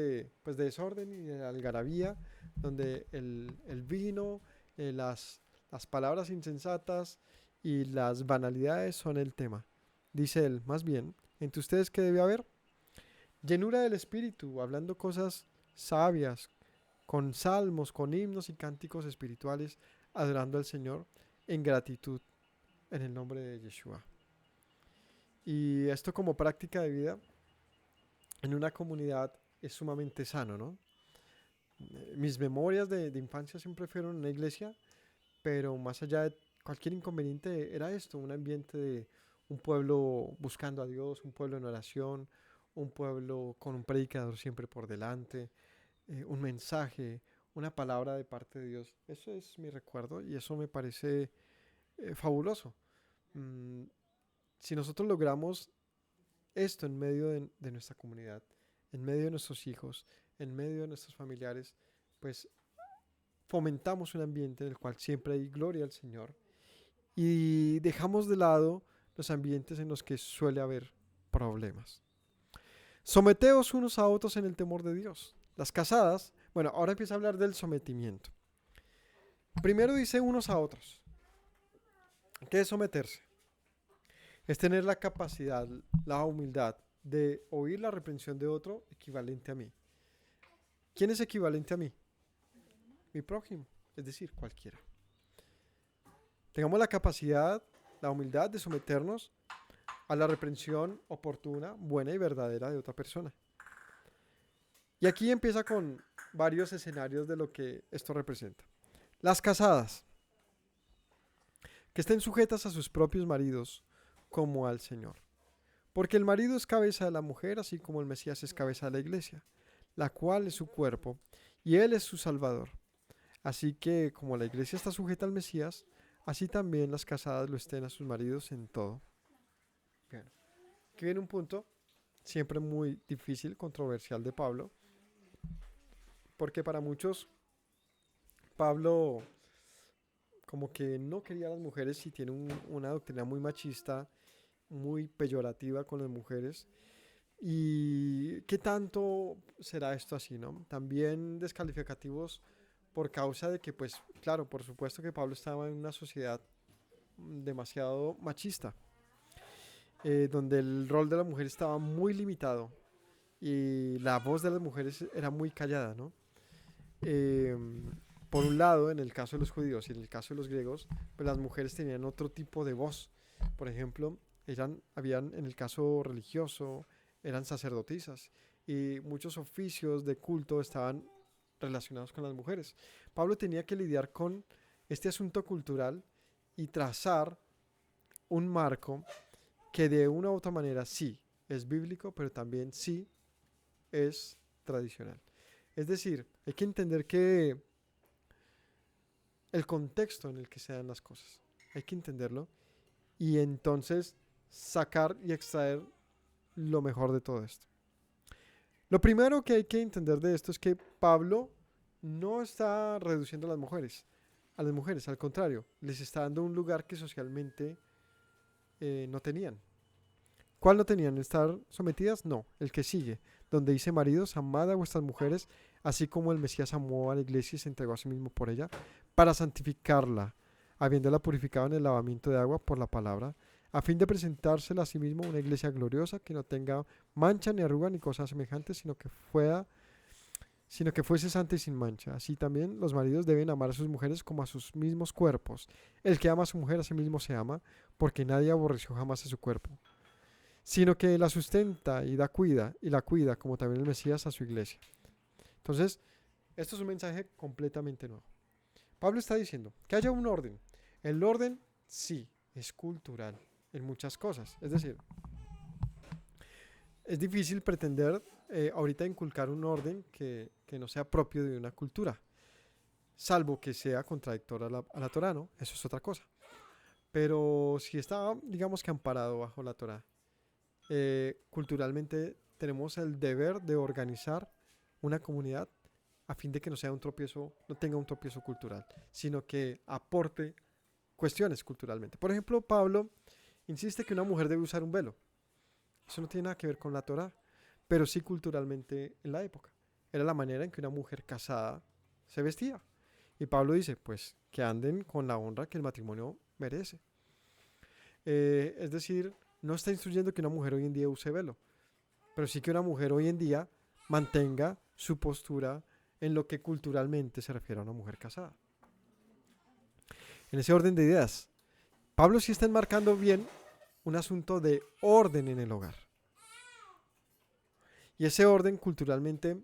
Speaker 1: pues, de desorden y de algarabía, donde el vino, las palabras insensatas y las banalidades son el tema. Dice él, más bien, entre ustedes que debe haber llenura del espíritu, hablando cosas sabias, con salmos, con himnos y cánticos espirituales, adorando al Señor en gratitud en el nombre de Yeshua. Y esto como práctica de vida en una comunidad es sumamente sano, ¿no? Mis memorias de infancia siempre fueron en una iglesia, pero más allá de cualquier inconveniente era esto, un ambiente de un pueblo buscando a Dios, un pueblo en oración, un pueblo con un predicador siempre por delante, un mensaje, una palabra de parte de Dios. Eso es mi recuerdo y eso me parece fabuloso. Mm, si nosotros logramos esto en medio de nuestra comunidad, en medio de nuestros hijos, en medio de nuestros familiares, pues fomentamos un ambiente en el cual siempre hay gloria al Señor y dejamos de lado los ambientes en los que suele haber problemas. Someteos unos a otros en el temor de Dios. Las casadas, bueno, ahora empieza a hablar del sometimiento. Primero dice unos a otros. ¿Qué es someterse? Es tener la capacidad, la humildad de oír la reprensión de otro equivalente a mí. ¿Quién es equivalente a mí? Mi prójimo, es decir, cualquiera. Tengamos la capacidad, la humildad de someternos a la reprensión oportuna, buena y verdadera de otra persona. Y aquí empieza con varios escenarios de lo que esto representa. Las casadas, que estén sujetas a sus propios maridos como al Señor. Porque el marido es cabeza de la mujer, así como el Mesías es cabeza de la iglesia, la cual es su cuerpo, y él es su Salvador. Así que, como la iglesia está sujeta al Mesías, así también las casadas lo estén a sus maridos en todo. Bien. Aquí viene un punto siempre muy difícil, controversial de Pablo, porque para muchos Pablo como que no quería a las mujeres y tiene una doctrina muy machista, muy peyorativa con las mujeres. ¿Y qué tanto será esto así, no? También descalificativos por causa de que, pues, claro, por supuesto que Pablo estaba en una sociedad demasiado machista, donde el rol de la mujer estaba muy limitado y la voz de las mujeres era muy callada, ¿no? Eh, por un lado, en el caso de los judíos y en el caso de los griegos, pues las mujeres tenían otro tipo de voz. Por ejemplo, habían en el caso religioso, eran sacerdotisas y muchos oficios de culto estaban relacionados con las mujeres. Pablo tenía que lidiar con este asunto cultural y trazar un marco que de una u otra manera sí es bíblico, pero también sí es tradicional. Es decir, hay que entender que el contexto en el que se dan las cosas, hay que entenderlo y entonces sacar y extraer lo mejor de todo esto. Lo primero que hay que entender de esto es que Pablo no está reduciendo a las mujeres, al contrario, les está dando un lugar que socialmente no tenían. ¿Cuál no tenían? ¿Estar sometidas? No, el que sigue, donde dice: maridos, amad a vuestras mujeres, así como el Mesías amó a la iglesia y se entregó a sí mismo por ella, para santificarla, habiéndola purificado en el lavamiento de agua por la palabra, a fin de presentársela a sí mismo una iglesia gloriosa, que no tenga mancha ni arruga ni cosas semejantes, sino que fuese santa y sin mancha. Así también los maridos deben amar a sus mujeres como a sus mismos cuerpos. El que ama a su mujer a sí mismo se ama, porque nadie aborreció jamás a su cuerpo, sino que la sustenta y la cuida, como también el Mesías a su iglesia. Entonces, esto es un mensaje completamente nuevo. Pablo está diciendo que haya un orden. El orden, sí, es cultural en muchas cosas. Es decir, es difícil pretender ahorita inculcar un orden que no sea propio de una cultura, salvo que sea contradictorio a la Torah, ¿no? Eso es otra cosa. Pero si está, digamos que amparado bajo la Torah, culturalmente tenemos el deber de organizar una comunidad a fin de que no sea un tropiezo, no tenga un tropiezo cultural, sino que aporte cuestiones culturalmente. Por ejemplo, Pablo insiste que una mujer debe usar un velo. Eso no tiene nada que ver con la Torah, pero sí culturalmente en la época. Era la manera en que una mujer casada se vestía. Y Pablo dice, pues, que anden con la honra que el matrimonio merece. Es decir, no está instruyendo que una mujer hoy en día use velo, pero sí que una mujer hoy en día mantenga su postura en lo que culturalmente se refiere a una mujer casada. En ese orden de ideas, Pablo sí está enmarcando bien un asunto de orden en el hogar. Y ese orden culturalmente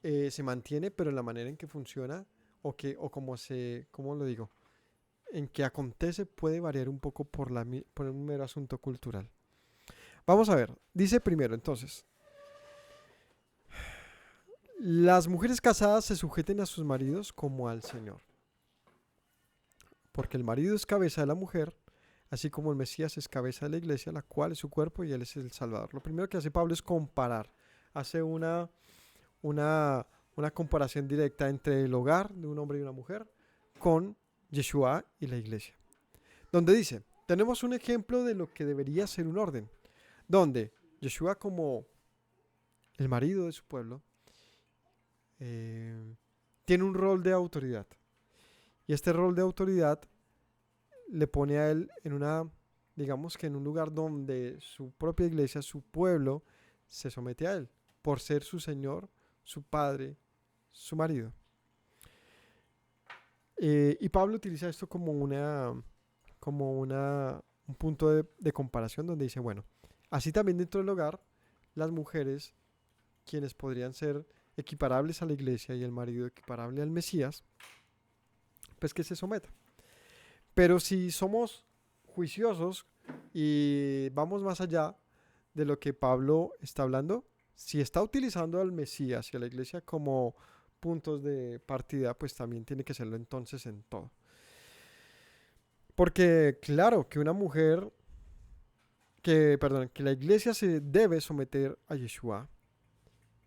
Speaker 1: se mantiene, pero en la manera en que funciona o ¿cómo lo digo? En que acontece puede variar un poco por un mero asunto cultural. Vamos a ver, dice primero entonces: las mujeres casadas se sujeten a sus maridos como al Señor, porque el marido es cabeza de la mujer, así como el Mesías es cabeza de la iglesia, la cual es su cuerpo y él es el Salvador. Lo primero que hace Pablo es comparar, hace una, una comparación directa entre el hogar de un hombre y una mujer con Yeshua y la iglesia, donde dice: tenemos un ejemplo de lo que debería ser un orden, donde Yeshua, como el marido de su pueblo, tiene un rol de autoridad, y este rol de autoridad le pone a él digamos que en un lugar donde su propia iglesia, su pueblo, se somete a él, por ser su Señor, su Padre, su marido. Y Pablo utiliza esto como un punto de comparación, donde dice, bueno, así también dentro del hogar, las mujeres, quienes podrían ser equiparables a la iglesia y el marido equiparable al Mesías, pues que se sometan. Pero si somos juiciosos y vamos más allá de lo que Pablo está hablando, si está utilizando al Mesías y a la iglesia como puntos de partida, pues también tiene que serlo entonces en todo. Porque claro que que la iglesia se debe someter a Yeshua.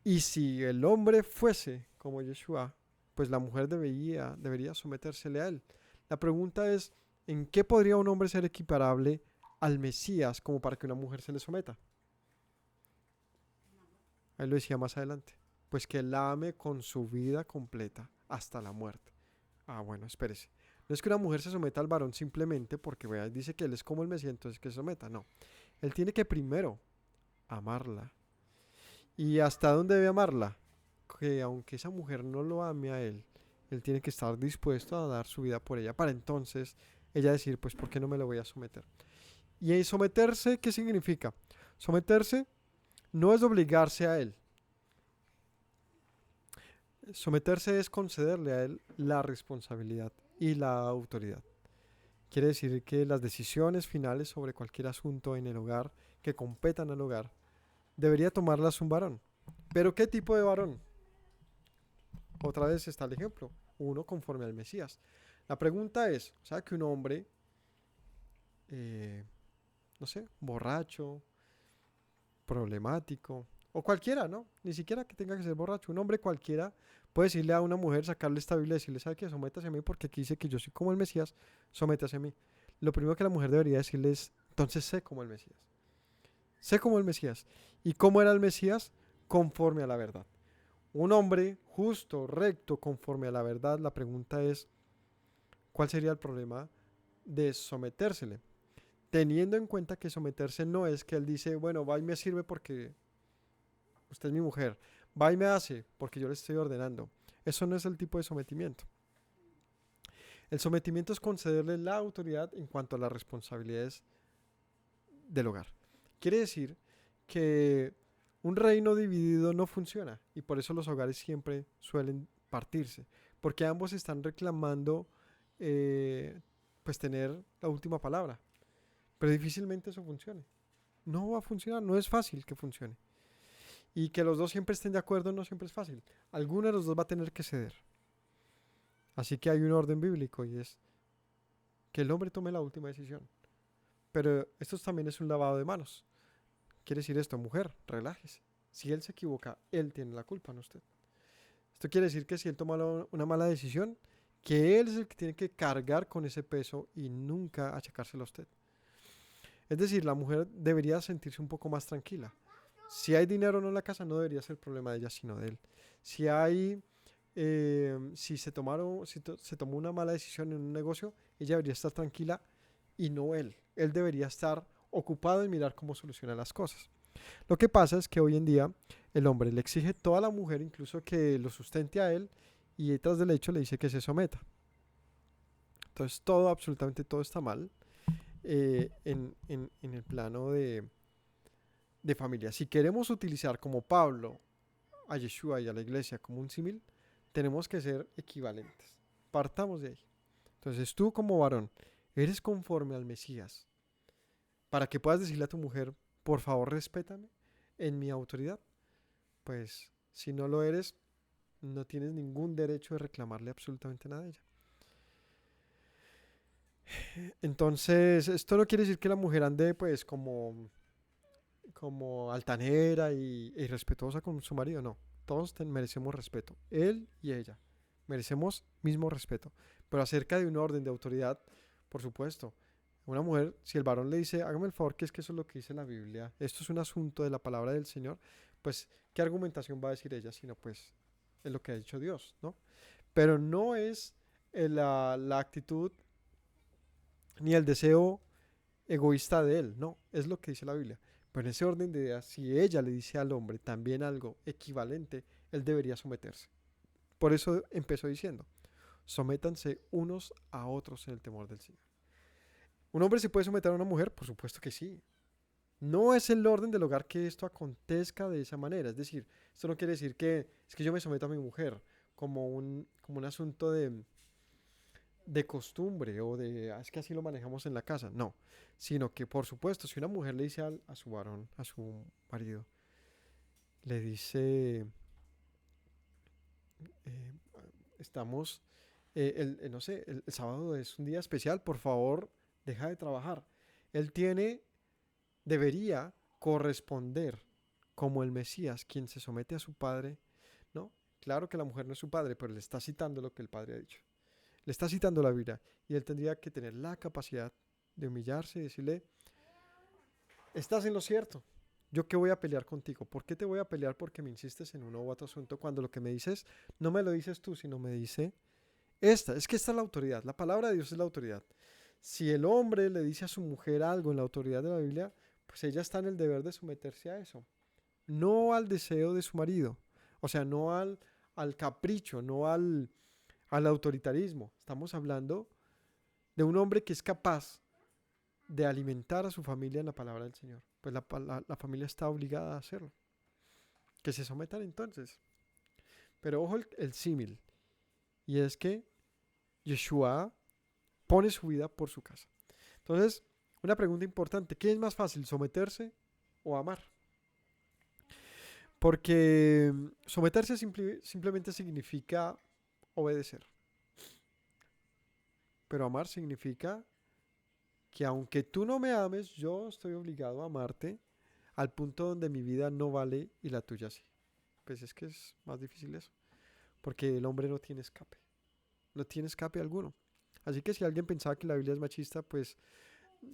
Speaker 1: Y si el hombre fuese como Yeshua, pues la mujer debería sometérsele a él. La pregunta es, ¿en qué podría un hombre ser equiparable al Mesías como para que una mujer se le someta? Ahí lo decía más adelante. Pues que él la ame con su vida completa hasta la muerte. Ah, bueno, espérese. No es que una mujer se someta al varón simplemente porque dice que él es como el Mesías, entonces que se someta. No. Él tiene que primero amarla. ¿Y hasta dónde debe amarla? Que aunque esa mujer no lo ame a él, él tiene que estar dispuesto a dar su vida por ella, para entonces ella decir, pues, ¿por qué no me lo voy a someter? Y someterse, ¿qué significa? Someterse no es obligarse a él. Someterse es concederle a él la responsabilidad y la autoridad. Quiere decir que las decisiones finales sobre cualquier asunto en el hogar que competan al hogar debería tomarlas un varón. ¿Pero qué tipo de varón? Otra vez está el ejemplo, uno conforme al Mesías. La pregunta es, o sea, que un hombre eh, no sé, borracho, problemático, o cualquiera, ¿no? Ni siquiera que tenga que ser borracho. Un hombre cualquiera puede decirle a una mujer, sacarle esta Biblia y decirle, ¿sabe qué? Sométase a mí porque aquí dice que yo soy como el Mesías, sométase a mí. Lo primero que la mujer debería decirle es, entonces sé como el Mesías. Sé como el Mesías. ¿Y cómo era el Mesías? Conforme a la verdad. Un hombre justo, recto, conforme a la verdad. La pregunta es, ¿cuál sería el problema de sometérsele? Teniendo en cuenta que someterse no es que él dice, bueno, va y me sirve porque usted es mi mujer, va y me hace porque yo le estoy ordenando. Eso no es el tipo de sometimiento. El sometimiento es concederle la autoridad en cuanto a las responsabilidades del hogar. Quiere decir que un reino dividido no funciona y por eso los hogares siempre suelen partirse, porque ambos están reclamando eh, pues tener la última palabra, pero difícilmente eso funcione. No va a funcionar, no es fácil que funcione. Y que los dos siempre estén de acuerdo no siempre es fácil. Alguno de los dos va a tener que ceder. Así que hay un orden bíblico y es que el hombre tome la última decisión. Pero esto también es un lavado de manos. Quiere decir esto, mujer, relájese. Si él se equivoca, él tiene la culpa, no usted. Esto quiere decir que si él toma una mala decisión, que él es el que tiene que cargar con ese peso y nunca achacárselo a usted. Es decir, la mujer debería sentirse un poco más tranquila. Si hay dinero o no en la casa, no debería ser problema de ella, sino de él. Si hay, si se tomaron, se tomó una mala decisión en un negocio, ella debería estar tranquila y no él. Él debería estar ocupado en mirar cómo solucionar las cosas. Lo que pasa es que hoy en día el hombre le exige toda a la mujer, incluso que lo sustente a él, y detrás del hecho le dice que se someta. Entonces todo, absolutamente todo está mal en el plano de familia. Si queremos utilizar como Pablo a Yeshua y a la iglesia como un símil, tenemos que ser equivalentes. Partamos de ahí. Entonces tú como varón, eres conforme al Mesías, para que puedas decirle a tu mujer, por favor respétame en mi autoridad. Pues si no lo eres, no tienes ningún derecho de reclamarle absolutamente nada a ella. Entonces, esto no quiere decir que la mujer ande pues como altanera y irrespetuosa con su marido, no. Todos merecemos respeto, él y ella. Merecemos mismo respeto. Pero acerca de un orden de autoridad, por supuesto, una mujer, si el varón le dice, hágame el favor, que es que eso es lo que dice la Biblia, esto es un asunto de la palabra del Señor, pues, ¿qué argumentación va a decir ella? Sino, pues, es lo que ha dicho Dios, ¿no? Pero no es la actitud ni el deseo egoísta de él, no, es lo que dice la Biblia. Pero en ese orden de ideas, si ella le dice al hombre también algo equivalente, él debería someterse. Por eso empezó diciendo, sométanse unos a otros en el temor del Señor. ¿Un hombre se puede someter a una mujer? Por supuesto que sí. No es el orden del hogar que esto acontezca de esa manera. Es decir, esto no quiere decir que es que yo me someto a mi mujer como un asunto de costumbre o de es que así lo manejamos en la casa. No, sino que por supuesto, si una mujer le dice a su varón, a su marido, le dice, eh, estamos, no sé, el sábado es un día especial, por favor, deja de trabajar. Él debería corresponder como el Mesías, quien se somete a su padre, ¿no? Claro que la mujer no es su padre, pero le está citando lo que el padre ha dicho. Le está citando la Biblia y él tendría que tener la capacidad de humillarse y decirle, estás en lo cierto. ¿Yo qué voy a pelear contigo? ¿Por qué te voy a pelear porque me insistes en uno u otro asunto cuando lo que me dices no me lo dices tú, sino me dice es que esta es la autoridad. La palabra de Dios es la autoridad. Si el hombre le dice a su mujer algo en la autoridad de la Biblia, pues ella está en el deber de someterse a eso. No al deseo de su marido. O sea, no al capricho, no al autoritarismo. Estamos hablando de un hombre que es capaz de alimentar a su familia en la palabra del Señor. Pues la familia está obligada a hacerlo. Que se sometan entonces. Pero ojo el símil. Y es que Yeshua pone su vida por su casa. Entonces, una pregunta importante. ¿Qué es más fácil, someterse o amar? Porque someterse simplemente significa obedecer. Pero amar significa que aunque tú no me ames, yo estoy obligado a amarte al punto donde mi vida no vale y la tuya sí. Pues es que es más difícil eso, porque el hombre no tiene escape, no tiene escape alguno. Así que si alguien pensaba que la Biblia es machista, pues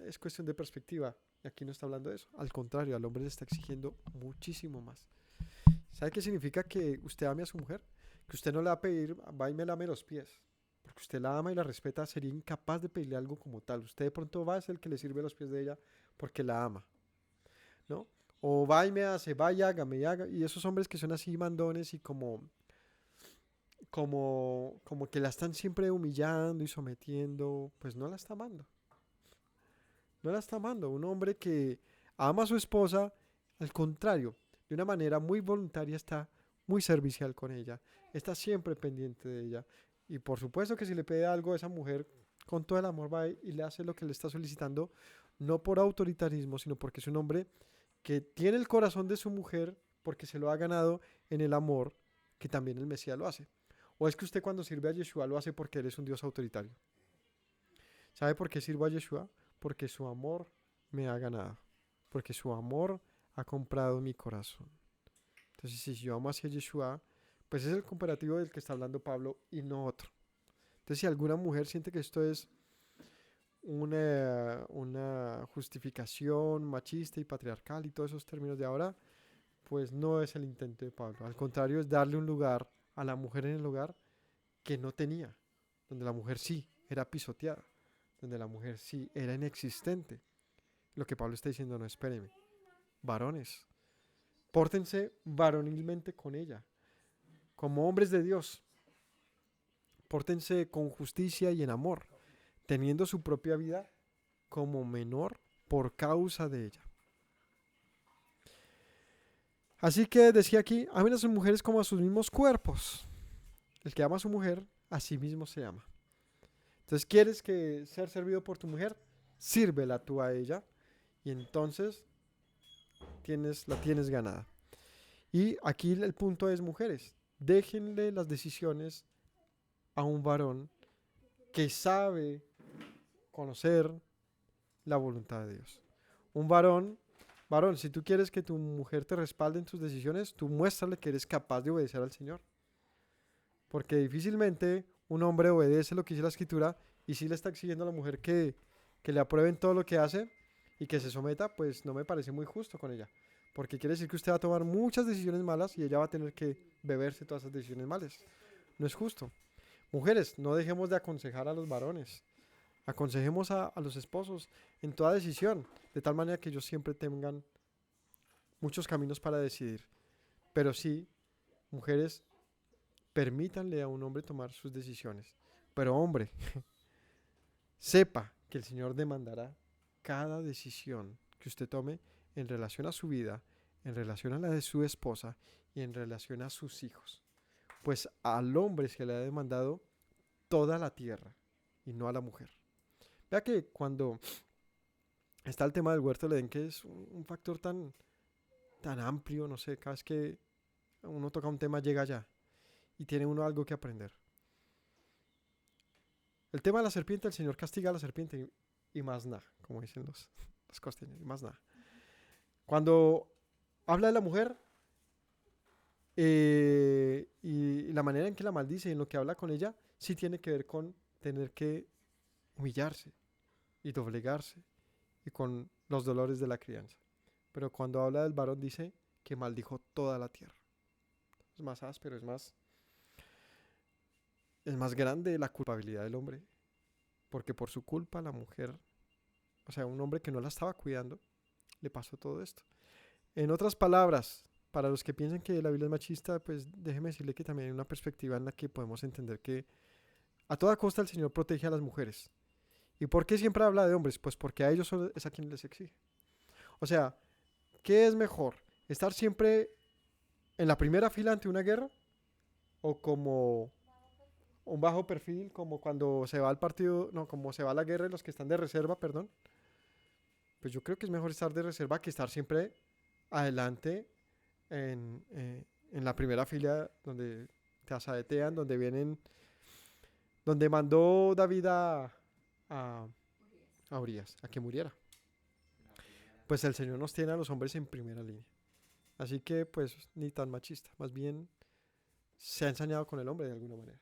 Speaker 1: es cuestión de perspectiva. Y aquí no está hablando de eso. Al contrario, al hombre le está exigiendo muchísimo más. ¿Sabe qué significa que usted ame a su mujer? Que usted no le va a pedir, va y me lame los pies. Porque usted la ama y la respeta, sería incapaz de pedirle algo como tal. Usted de pronto va a ser el que le sirve los pies de ella porque la ama, ¿no? O va y me hace, vaya, hágame y haga. Y esos hombres que son así mandones y como que la están siempre humillando y sometiendo, pues no la está amando. No la está amando. Un hombre que ama a su esposa, al contrario, de una manera muy voluntaria, está muy servicial con ella, está siempre pendiente de ella. Y por supuesto que si le pide algo a esa mujer, con todo el amor va y le hace lo que le está solicitando, no por autoritarismo, sino porque es un hombre que tiene el corazón de su mujer porque se lo ha ganado en el amor que también el Mesías lo hace. ¿O es que usted cuando sirve a Yeshua lo hace porque eres un Dios autoritario? ¿Sabe por qué sirvo a Yeshua? Porque su amor me ha ganado. Porque su amor ha comprado mi corazón. Entonces, si yo amo hacia Yeshua, pues es el comparativo del que está hablando Pablo y no otro. Entonces, si alguna mujer siente que esto es una justificación machista y patriarcal y todos esos términos de ahora, pues no es el intento de Pablo. Al contrario, es darle un lugar a la mujer en el hogar que no tenía, donde la mujer sí era pisoteada, donde la mujer sí era inexistente. Lo que Pablo está diciendo, no, espéreme, varones, pórtense varonilmente con ella, como hombres de Dios, pórtense con justicia y en amor, teniendo su propia vida como menor por causa de ella. Así que decía aquí, amen a sus mujeres como a sus mismos cuerpos. El que ama a su mujer, a sí mismo se ama. Entonces, ¿quieres que ser servido por tu mujer? Sírvela tú a ella y entonces la tienes ganada. Y aquí el punto es, mujeres, déjenle las decisiones a un varón que sabe conocer la voluntad de Dios. Un varón, si tú quieres que tu mujer te respalde en tus decisiones, tú muéstrale que eres capaz de obedecer al Señor. Porque difícilmente un hombre obedece lo que dice la Escritura y si le está exigiendo a la mujer que le aprueben todo lo que hace y que se someta, pues no me parece muy justo con ella. Porque quiere decir que usted va a tomar muchas decisiones malas y ella va a tener que beberse todas esas decisiones malas. No es justo. Mujeres, no dejemos de aconsejar a los varones. Aconsejemos a los esposos en toda decisión, de tal manera que ellos siempre tengan muchos caminos para decidir. Pero sí, mujeres, permítanle a un hombre tomar sus decisiones. Pero hombre, sepa que el Señor demandará cada decisión que usted tome en relación a su vida, en relación a la de su esposa y en relación a sus hijos. Pues al hombre se le ha demandado toda la tierra y no a la mujer. Vea que cuando está el tema del huerto del Edén, que es un factor tan amplio, no sé, cada vez que uno toca un tema llega allá y tiene uno algo que aprender. El tema de la serpiente, el Señor castiga a la serpiente y más nada, como dicen los costeños, y más nada. Cuando habla de la mujer y la manera en que la maldice y en lo que habla con ella, sí tiene que ver con tener que humillarse y doblegarse y con los dolores de la crianza. Pero cuando habla del varón dice que maldijo toda la tierra. Es más áspero, es más grande la culpabilidad del hombre, porque por su culpa la mujer, o sea, un hombre que no la estaba cuidando, le pasó todo esto. En otras palabras, para los que piensan que la Biblia es machista, pues déjeme decirle que también hay una perspectiva en la que podemos entender que a toda costa el Señor protege a las mujeres. ¿Y por qué siempre habla de hombres? Pues porque a ellos es a quien les exige. O sea, ¿qué es mejor? ¿Estar siempre en la primera fila ante una guerra? ¿O como un bajo perfil, como cuando se va al partido, no, como se va a la guerra y los que están de reserva, perdón? Pues yo creo que es mejor estar de reserva que estar siempre adelante en la primera fila donde te asaetean, donde mandó David a a Urias, a que muriera. Pues el Señor nos tiene a los hombres en primera línea. Así que pues ni tan machista, más bien se ha ensañado con el hombre de alguna manera.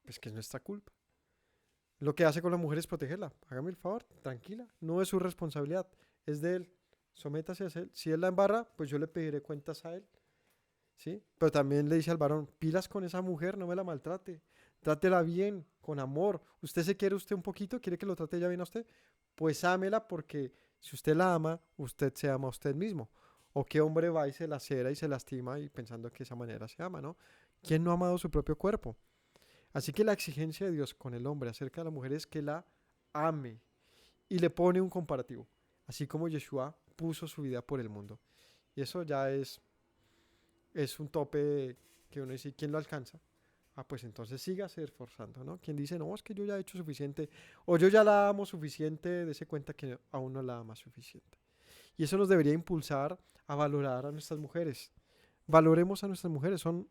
Speaker 1: Pues que es nuestra culpa. Lo que hace con la mujer es protegerla. Hágame el favor, tranquila. No es su responsabilidad, es de él. Sométase a él. Si él la embarra, pues yo le pediré cuentas a él. ¿Sí? Pero también le dice al varón, pilas con esa mujer, no me la maltrate. Trátela bien, con amor. ¿Usted se quiere usted un poquito? ¿Quiere que lo trate ya bien a usted? Pues ámela porque si usted la ama, usted se ama a usted mismo. ¿O qué hombre va y se lacera y se lastima y pensando que de esa manera se ama, ¿no? ¿Quién no ha amado su propio cuerpo? Así que la exigencia de Dios con el hombre acerca de la mujer es que la ame y le pone un comparativo, así como Yeshua puso su vida por el mundo. Y eso ya es un tope que uno dice, ¿quién lo alcanza? Ah, pues entonces sígase esforzando, ¿no? Quien dice, no, es que yo ya he hecho suficiente, o yo ya la amo suficiente, dése cuenta que aún no la ama suficiente. Y eso nos debería impulsar a valorar a nuestras mujeres. Valoremos a nuestras mujeres, son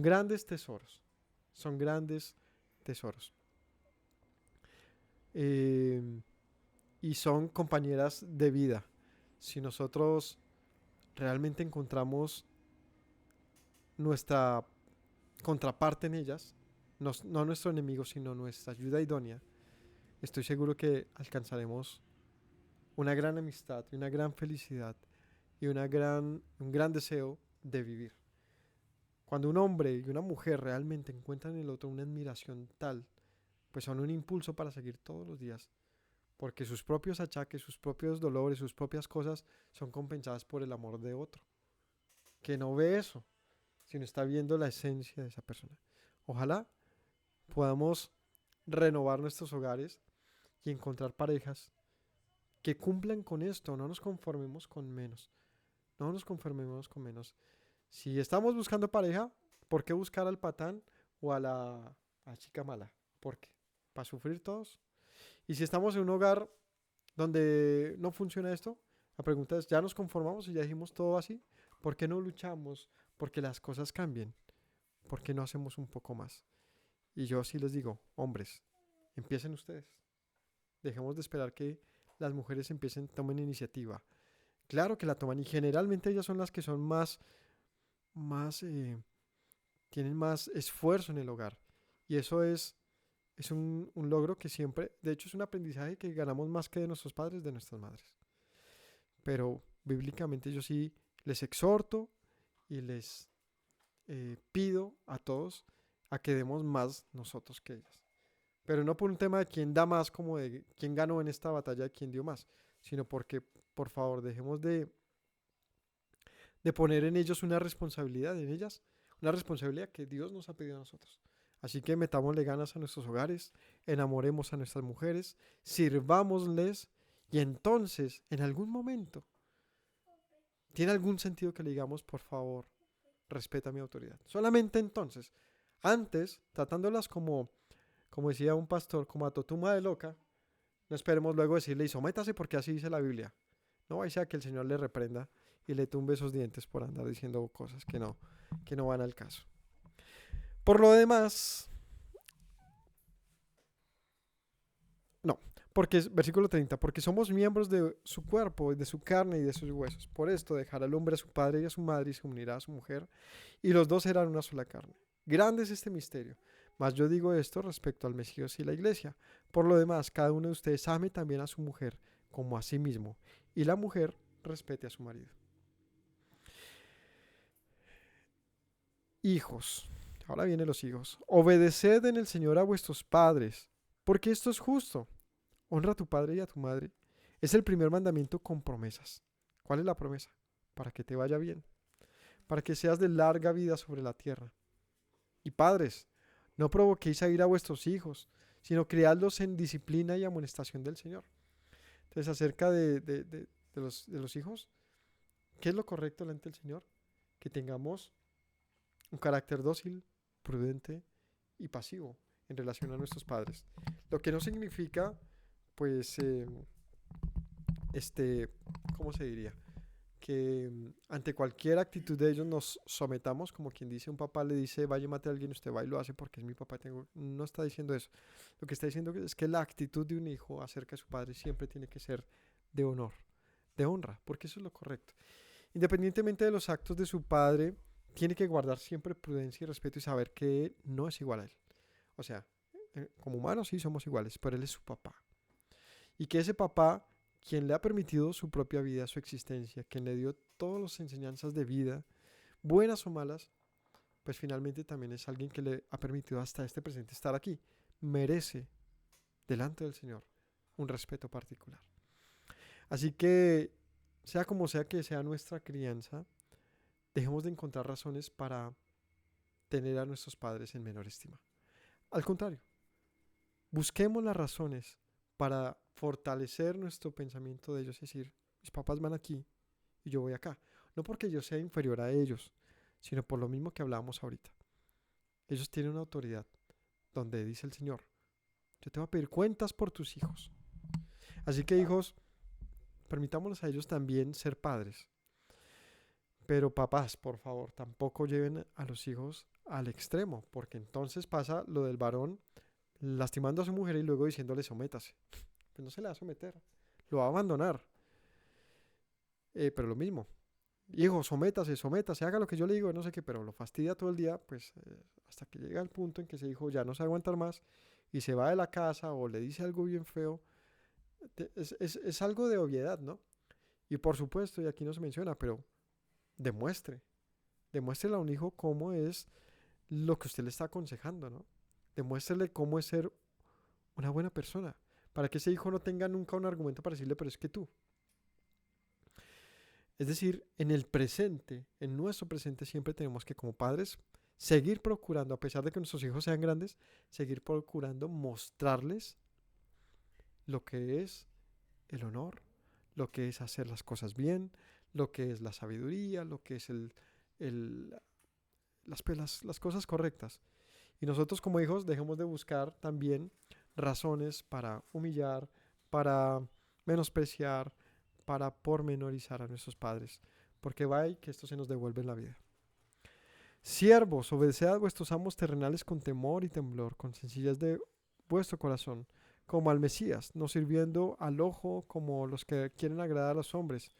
Speaker 1: grandes tesoros, son grandes tesoros. Eh, y son compañeras de vida. Si nosotros realmente encontramos nuestra contraparte en ellas, no nuestro enemigo, sino nuestra ayuda idónea, estoy seguro que alcanzaremos una gran amistad y una gran felicidad y un gran deseo de vivir. Cuando un hombre y una mujer realmente encuentran en el otro una admiración tal, pues son un impulso para seguir todos los días, porque sus propios achaques, sus propios dolores, sus propias cosas son compensadas por el amor de otro, que no ve eso, sino está viendo la esencia de esa persona. Ojalá podamos renovar nuestros hogares y encontrar parejas que cumplan con esto, no nos conformemos con menos, no nos conformemos con menos. Si estamos buscando pareja, ¿por qué buscar al patán o a la chica mala? ¿Por qué? ¿Para sufrir todos? Y si estamos en un hogar donde no funciona esto, la pregunta es, ¿ya nos conformamos y ya dijimos todo así? ¿Por qué no luchamos? Porque las cosas cambien. ¿Por qué no hacemos un poco más? Y yo sí les digo, hombres, empiecen ustedes. Dejemos de esperar que las mujeres empiecen, tomen iniciativa. Claro que la toman y generalmente ellas son las que son más, tienen más esfuerzo en el hogar. Y eso es un logro que siempre, de hecho es un aprendizaje que ganamos más que de nuestros padres, de nuestras madres. Pero bíblicamente yo sí les exhorto y les pido a todos a que demos más nosotros que ellas. Pero no por un tema de quién da más, como de quién ganó en esta batalla, de quién dio más, sino porque, por favor, dejemos de poner en ellos una responsabilidad, en ellas, una responsabilidad que Dios nos ha pedido a nosotros. Así que metámosle ganas a nuestros hogares, enamoremos a nuestras mujeres, sirvámosles y entonces, en algún momento, ¿tiene algún sentido que le digamos, por favor, respeta mi autoridad? Solamente entonces, antes, tratándolas como decía un pastor, como a totuma de loca, no esperemos luego decirle, y sométase porque así dice la Biblia. No vaya a ser que el Señor le reprenda y le tumbe esos dientes por andar diciendo cosas que no van al caso. Por lo demás, no, porque es versículo 30, porque somos miembros de su cuerpo, de su carne y de sus huesos. Por esto dejará el hombre a su padre y a su madre y se unirá a su mujer, y los dos serán una sola carne. Grande es este misterio, mas yo digo esto respecto al Mesías y la iglesia. Por lo demás, cada uno de ustedes ame también a su mujer como a sí mismo, y la mujer respete a su marido. Hijos, ahora vienen los hijos, obedeced en el Señor a vuestros padres, porque esto es justo. Honra a tu padre y a tu madre. Es el primer mandamiento con promesas. ¿Cuál es la promesa? Para que te vaya bien, para que seas de larga vida sobre la tierra. Y padres, no provoquéis a ir a vuestros hijos, sino criadlos en disciplina y amonestación del Señor. Entonces, acerca de los hijos, ¿qué es lo correcto delante del Señor? Que tengamos un carácter dócil, prudente y pasivo en relación a nuestros padres. Lo que no significa, pues, ¿cómo se diría? que ante cualquier actitud de ellos nos sometamos, como quien dice, un papá le dice, vaya y mate a alguien, usted va y lo hace porque es mi papá. No está diciendo eso. Lo que está diciendo es que la actitud de un hijo acerca de su padre siempre tiene que ser de honor, de honra, porque eso es lo correcto. Independientemente de los actos de su padre, tiene que guardar siempre prudencia y respeto y saber que no es igual a él. O sea, como humanos sí somos iguales, pero él es su papá. Y que ese papá, quien le ha permitido su propia vida, su existencia, quien le dio todas las enseñanzas de vida, buenas o malas, pues finalmente también es alguien que le ha permitido hasta este presente estar aquí. Merece delante del Señor un respeto particular. Así que, sea como sea que sea nuestra crianza, dejemos de encontrar razones para tener a nuestros padres en menor estima. Al contrario, busquemos las razones para fortalecer nuestro pensamiento de ellos, es decir, mis papás van aquí y yo voy acá. No porque yo sea inferior a ellos, sino por lo mismo que hablábamos ahorita. Ellos tienen una autoridad donde dice el Señor, yo te voy a pedir cuentas por tus hijos. Así que hijos, permitámosles a ellos también ser padres. Pero papás, por favor, tampoco lleven a los hijos al extremo, porque entonces pasa lo del varón lastimando a su mujer y luego diciéndole sométase. Pues no se le va a someter, lo va a abandonar. Pero lo mismo, hijo, sométase, sométase, haga lo que yo le digo, no sé qué, pero lo fastidia todo el día, pues hasta que llega el punto en que ese hijo ya no se aguantar más y se va de la casa o le dice algo bien feo. Es algo de obviedad, ¿no? Y por supuesto, y aquí no se menciona, pero demuestre, demuéstrele a un hijo cómo es lo que usted le está aconsejando, ¿no? Demuéstrele cómo es ser una buena persona, para que ese hijo no tenga nunca un argumento para decirle, pero es que tú. Es decir, en el presente, en nuestro presente siempre tenemos que como padres seguir procurando, a pesar de que nuestros hijos sean grandes, seguir procurando mostrarles lo que es el honor, lo que es hacer las cosas bien, lo que es la sabiduría, lo que es el, las cosas correctas. Y nosotros como hijos dejemos de buscar también razones para humillar, para menospreciar, para pormenorizar a nuestros padres, porque vaya que esto se nos devuelve en la vida. Siervos, obedeced a vuestros amos terrenales con temor y temblor, con sencillez de vuestro corazón, como al Mesías, no sirviendo al ojo como los que quieren agradar a los hombres,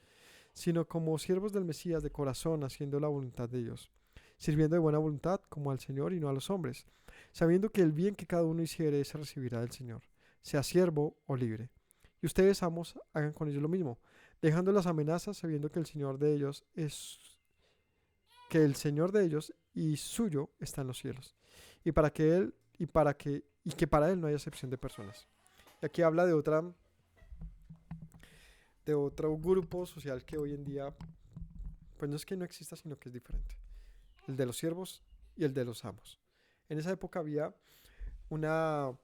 Speaker 1: sino como siervos del Mesías de corazón, haciendo la voluntad de Dios, sirviendo de buena voluntad como al Señor y no a los hombres, sabiendo que el bien que cada uno hiciere se recibirá del Señor, sea siervo o libre. Y ustedes, amos, hagan con ellos lo mismo, dejando las amenazas, sabiendo que el Señor de ellos y suyo está en los cielos, y para que él y que para él no haya excepción de personas. Y aquí habla de otro grupo social que hoy en día, pues no es que no exista, sino que es diferente. El de los siervos y el de los amos. En esa época había una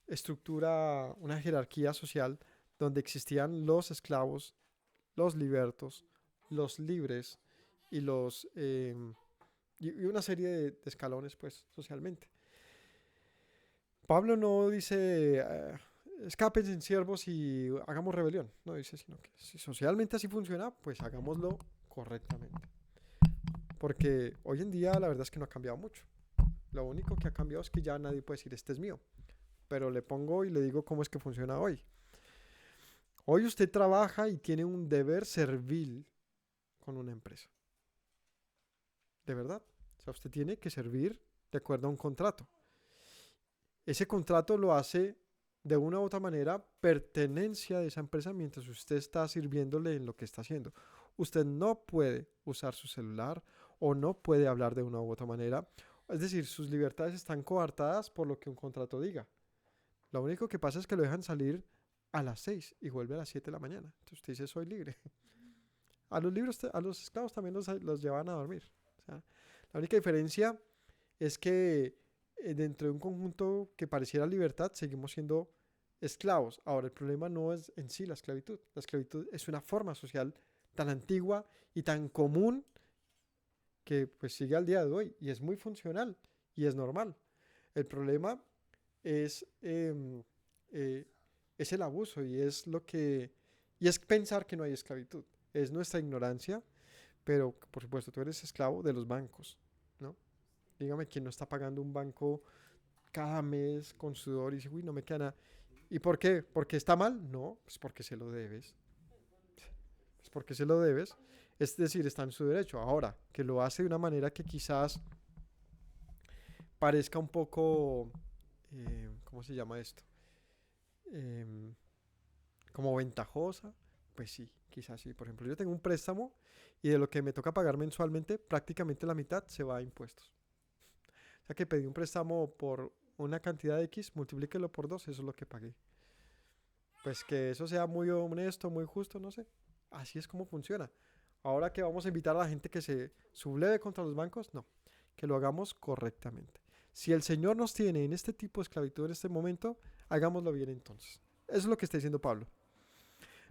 Speaker 1: estructura, una jerarquía social donde existían los esclavos, los libertos, los libres y y una serie de escalones, pues, socialmente. Pablo no dice escapen sin siervos y hagamos rebelión, no dice, sino que si socialmente así funciona, pues hagámoslo correctamente. Porque hoy en día la verdad es que no ha cambiado mucho. Lo único que ha cambiado es que ya nadie puede decir este es mío, pero le pongo y le digo cómo es que funciona hoy. Hoy usted trabaja y tiene un deber servil con una empresa. De verdad. O sea, usted tiene que servir de acuerdo a un contrato. Ese contrato lo hace de una u otra manera pertenencia de esa empresa mientras usted está sirviéndole en lo que está haciendo. Usted no puede usar su celular o no puede hablar de una u otra manera. Es decir, sus libertades están coartadas por lo que un contrato diga. Lo único que pasa es que lo dejan salir a las 6 y vuelve a las 7 de la mañana. Entonces usted dice, soy libre. A los esclavos también los llevan a dormir. O sea, la única diferencia es que dentro de un conjunto que pareciera libertad, seguimos siendo esclavos. Ahora, el problema no es en sí la esclavitud. La esclavitud es una forma social tan antigua y tan común que pues sigue al día de hoy y es muy funcional y es normal. El problema es, es el abuso y es pensar que no hay esclavitud. es nuestra ignorancia, pero por supuesto tú eres esclavo de los bancos, ¿no? Dígame quién no está pagando un banco cada mes con sudor y dice, uy, no me queda nada. ¿Y por qué? ¿Porque está mal? No, pues porque se lo debes. Pues porque se lo debes. Es decir, está en su derecho. Ahora, que lo hace de una manera que quizás parezca un poco, ¿cómo se llama esto? Em, Como ventajosa, pues sí, quizás sí. Por ejemplo, yo tengo un préstamo y de lo que me toca pagar mensualmente, prácticamente la mitad se va a impuestos. O sea que pedí un préstamo por una cantidad de X, multiplíquelo por 2, eso es lo que pagué. Pues que eso sea muy honesto, muy justo, no sé. Así es como funciona. Ahora que vamos a invitar a la gente que se subleve contra los bancos, no, que lo hagamos correctamente. Si el Señor nos tiene en este tipo de esclavitud en este momento, hagámoslo bien entonces. Eso es lo que está diciendo Pablo.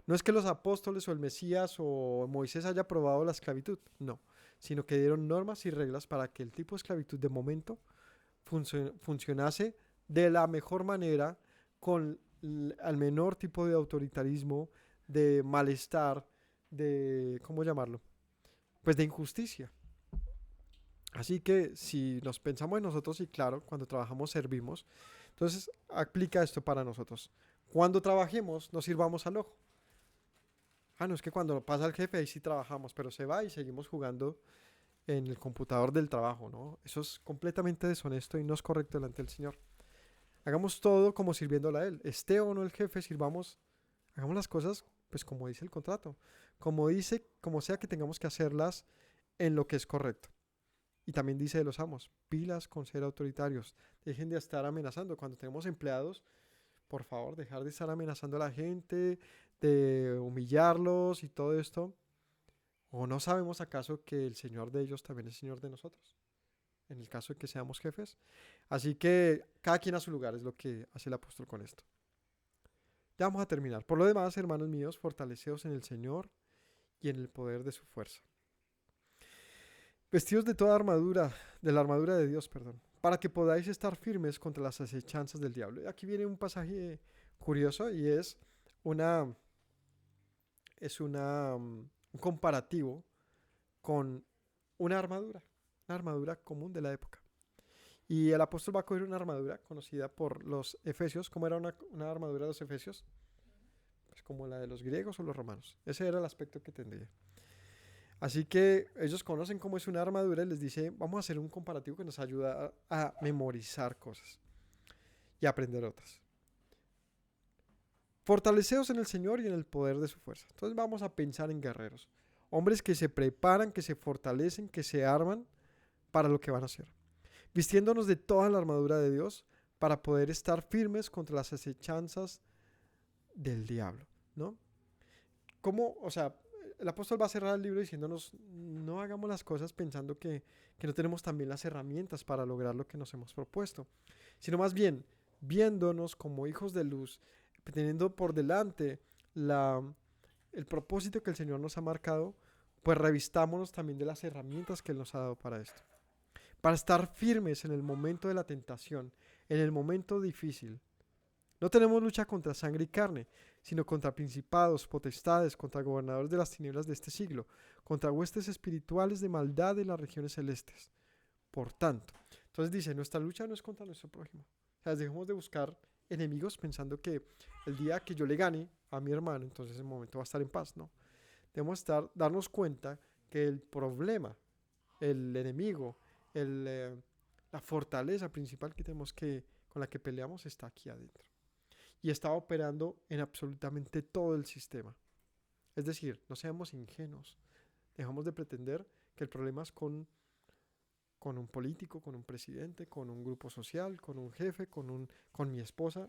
Speaker 1: No es que los apóstoles o el Mesías o Moisés haya aprobado la esclavitud, no, sino que dieron normas y reglas para que el tipo de esclavitud de momento funcionase de la mejor manera, con el menor tipo de autoritarismo, de malestar, de, ¿cómo llamarlo? Pues de injusticia. Así que si nos pensamos en nosotros y claro, cuando trabajamos servimos, entonces aplica esto para nosotros. Cuando trabajemos, nos sirvamos al ojo. Ah, no, es que cuando pasa el jefe ahí sí trabajamos, pero se va y seguimos jugando en el computador del trabajo, ¿no? Eso es completamente deshonesto y no es correcto delante del Señor. Hagamos todo como sirviéndole a Él. Esté o no el jefe, sirvamos, hagamos las cosas pues como dice el contrato. Como dice, como sea que tengamos que hacerlas en lo que es correcto. Y también dice de los amos, pilas con ser autoritarios. Dejen de estar amenazando. Cuando tenemos empleados, por favor, dejar de estar amenazando a la gente, de humillarlos y todo esto. ¿O no sabemos acaso que el Señor de ellos también es Señor de nosotros? En el caso de que seamos jefes. Así que cada quien a su lugar es lo que hace el apóstol con esto. Ya vamos a terminar. Por lo demás, hermanos míos, fortaleceos en el Señor y en el poder de su fuerza. Vestidos de toda armadura, de la armadura de Dios, perdón, para que podáis estar firmes contra las acechanzas del diablo. Y aquí viene un pasaje curioso y una, un comparativo con una armadura común de la época. Y el apóstol va a coger una armadura conocida por los efesios. ¿Cómo era una armadura de los efesios? Pues como la de los griegos o los romanos. Ese era el aspecto que tendría. Así que ellos conocen cómo es una armadura y les dice, vamos a hacer un comparativo que nos ayuda a memorizar cosas y a aprender otras. Fortaleceos en el Señor y en el poder de su fuerza. Entonces vamos a pensar en guerreros. Hombres que se preparan, que se fortalecen, que se arman para lo que van a hacer. Vistiéndonos de toda la armadura de Dios para poder estar firmes contra las acechanzas del diablo, ¿no? ¿Cómo? O sea, el apóstol va a cerrar el libro diciéndonos, no hagamos las cosas pensando que no tenemos también las herramientas para lograr lo que nos hemos propuesto, sino más bien viéndonos como hijos de luz, teniendo por delante el propósito que el Señor nos ha marcado, pues revistámonos también de las herramientas que Él nos ha dado para esto. Para estar firmes en el momento de la tentación, en el momento difícil. No tenemos lucha contra sangre y carne, sino contra principados, potestades, contra gobernadores de las tinieblas de este siglo, contra huestes espirituales de maldad en las regiones celestes. Por tanto, entonces dice, nuestra lucha no es contra nuestro prójimo. O sea, dejemos de buscar enemigos pensando que el día que yo le gane a mi hermano, entonces en ese momento va a estar en paz, ¿no? Debemos darnos cuenta que el problema, el enemigo, la fortaleza principal que tenemos con la que peleamos está aquí adentro y está operando en absolutamente todo el sistema. Es decir, no seamos ingenuos. Dejamos de pretender que el problema es con un político, con un presidente, con un grupo social, con un jefe, con mi esposa.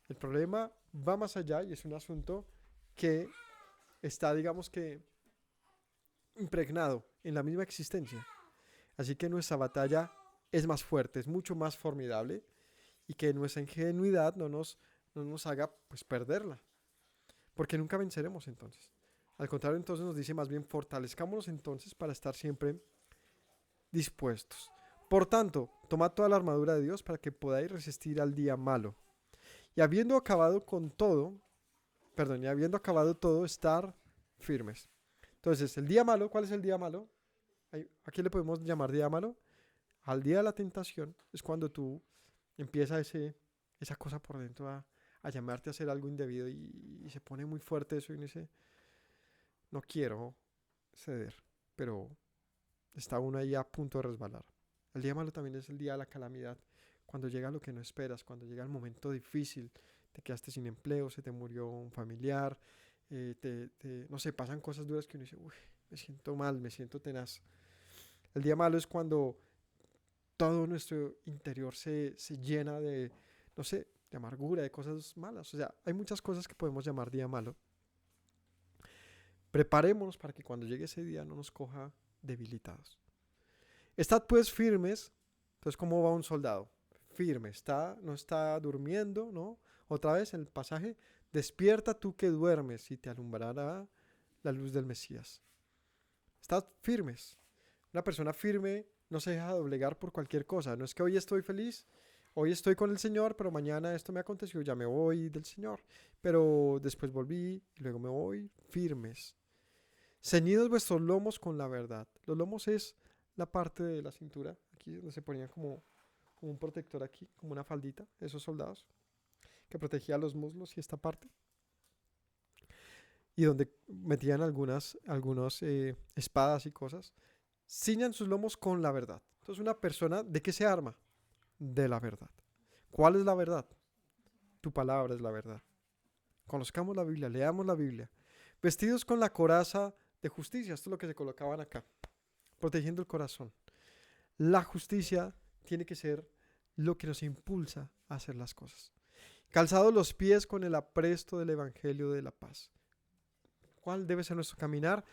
Speaker 1: El problema va más allá y es un asunto que está, digamos que, impregnado en la misma existencia. Así que nuestra batalla es más fuerte, es mucho más formidable y que nuestra ingenuidad no nos haga pues perderla, porque nunca venceremos entonces. Al contrario, entonces nos dice más bien fortalezcámonos entonces para estar siempre dispuestos. Por tanto, tomad toda la armadura de Dios para que podáis resistir al día malo. Y habiendo acabado todo, estar firmes. Entonces, el día malo, ¿cuál es el día malo? ¿A qué le podemos llamar día malo? Al día de la tentación es cuando tú empieza esa cosa por dentro a llamarte a hacer algo indebido y se pone muy fuerte eso y uno dice, no quiero ceder, pero está uno ahí a punto de resbalar. El día malo también es el día de la calamidad, cuando llega lo que no esperas, cuando llega el momento difícil, te quedaste sin empleo, se te murió un familiar, no sé, pasan cosas duras que uno dice, uy, me siento mal, me siento tenaz. El día malo es cuando todo nuestro interior se llena de, no sé, de amargura, de cosas malas. O sea, hay muchas cosas que podemos llamar día malo. Preparémonos para que cuando llegue ese día no nos coja debilitados. Estad pues firmes. Entonces, ¿cómo va un soldado? Firme, no está durmiendo, ¿no? Otra vez el pasaje, despierta tú que duermes y te alumbrará la luz del Mesías. Estad firmes. Una persona firme no se deja doblegar por cualquier cosa. No es que hoy estoy feliz, hoy estoy con el Señor, pero mañana esto me aconteció, ya me voy del Señor. Pero después volví y luego me voy firmes. Ceñidos vuestros lomos con la verdad. Los lomos es la parte de la cintura, aquí donde se ponía como un protector aquí, como una faldita, esos soldados, que protegía los muslos y esta parte. Y donde metían algunas espadas y cosas. Ciñan sus lomos con la verdad. Entonces, una persona, ¿de qué se arma? De la verdad. ¿Cuál es la verdad? Tu palabra es la verdad. Conozcamos la Biblia, leamos la Biblia. Vestidos con la coraza de justicia, esto es lo que se colocaban acá, protegiendo el corazón. La justicia tiene que ser lo que nos impulsa a hacer las cosas. Calzados los pies con el apresto del Evangelio de la paz. ¿Cuál debe ser nuestro caminar?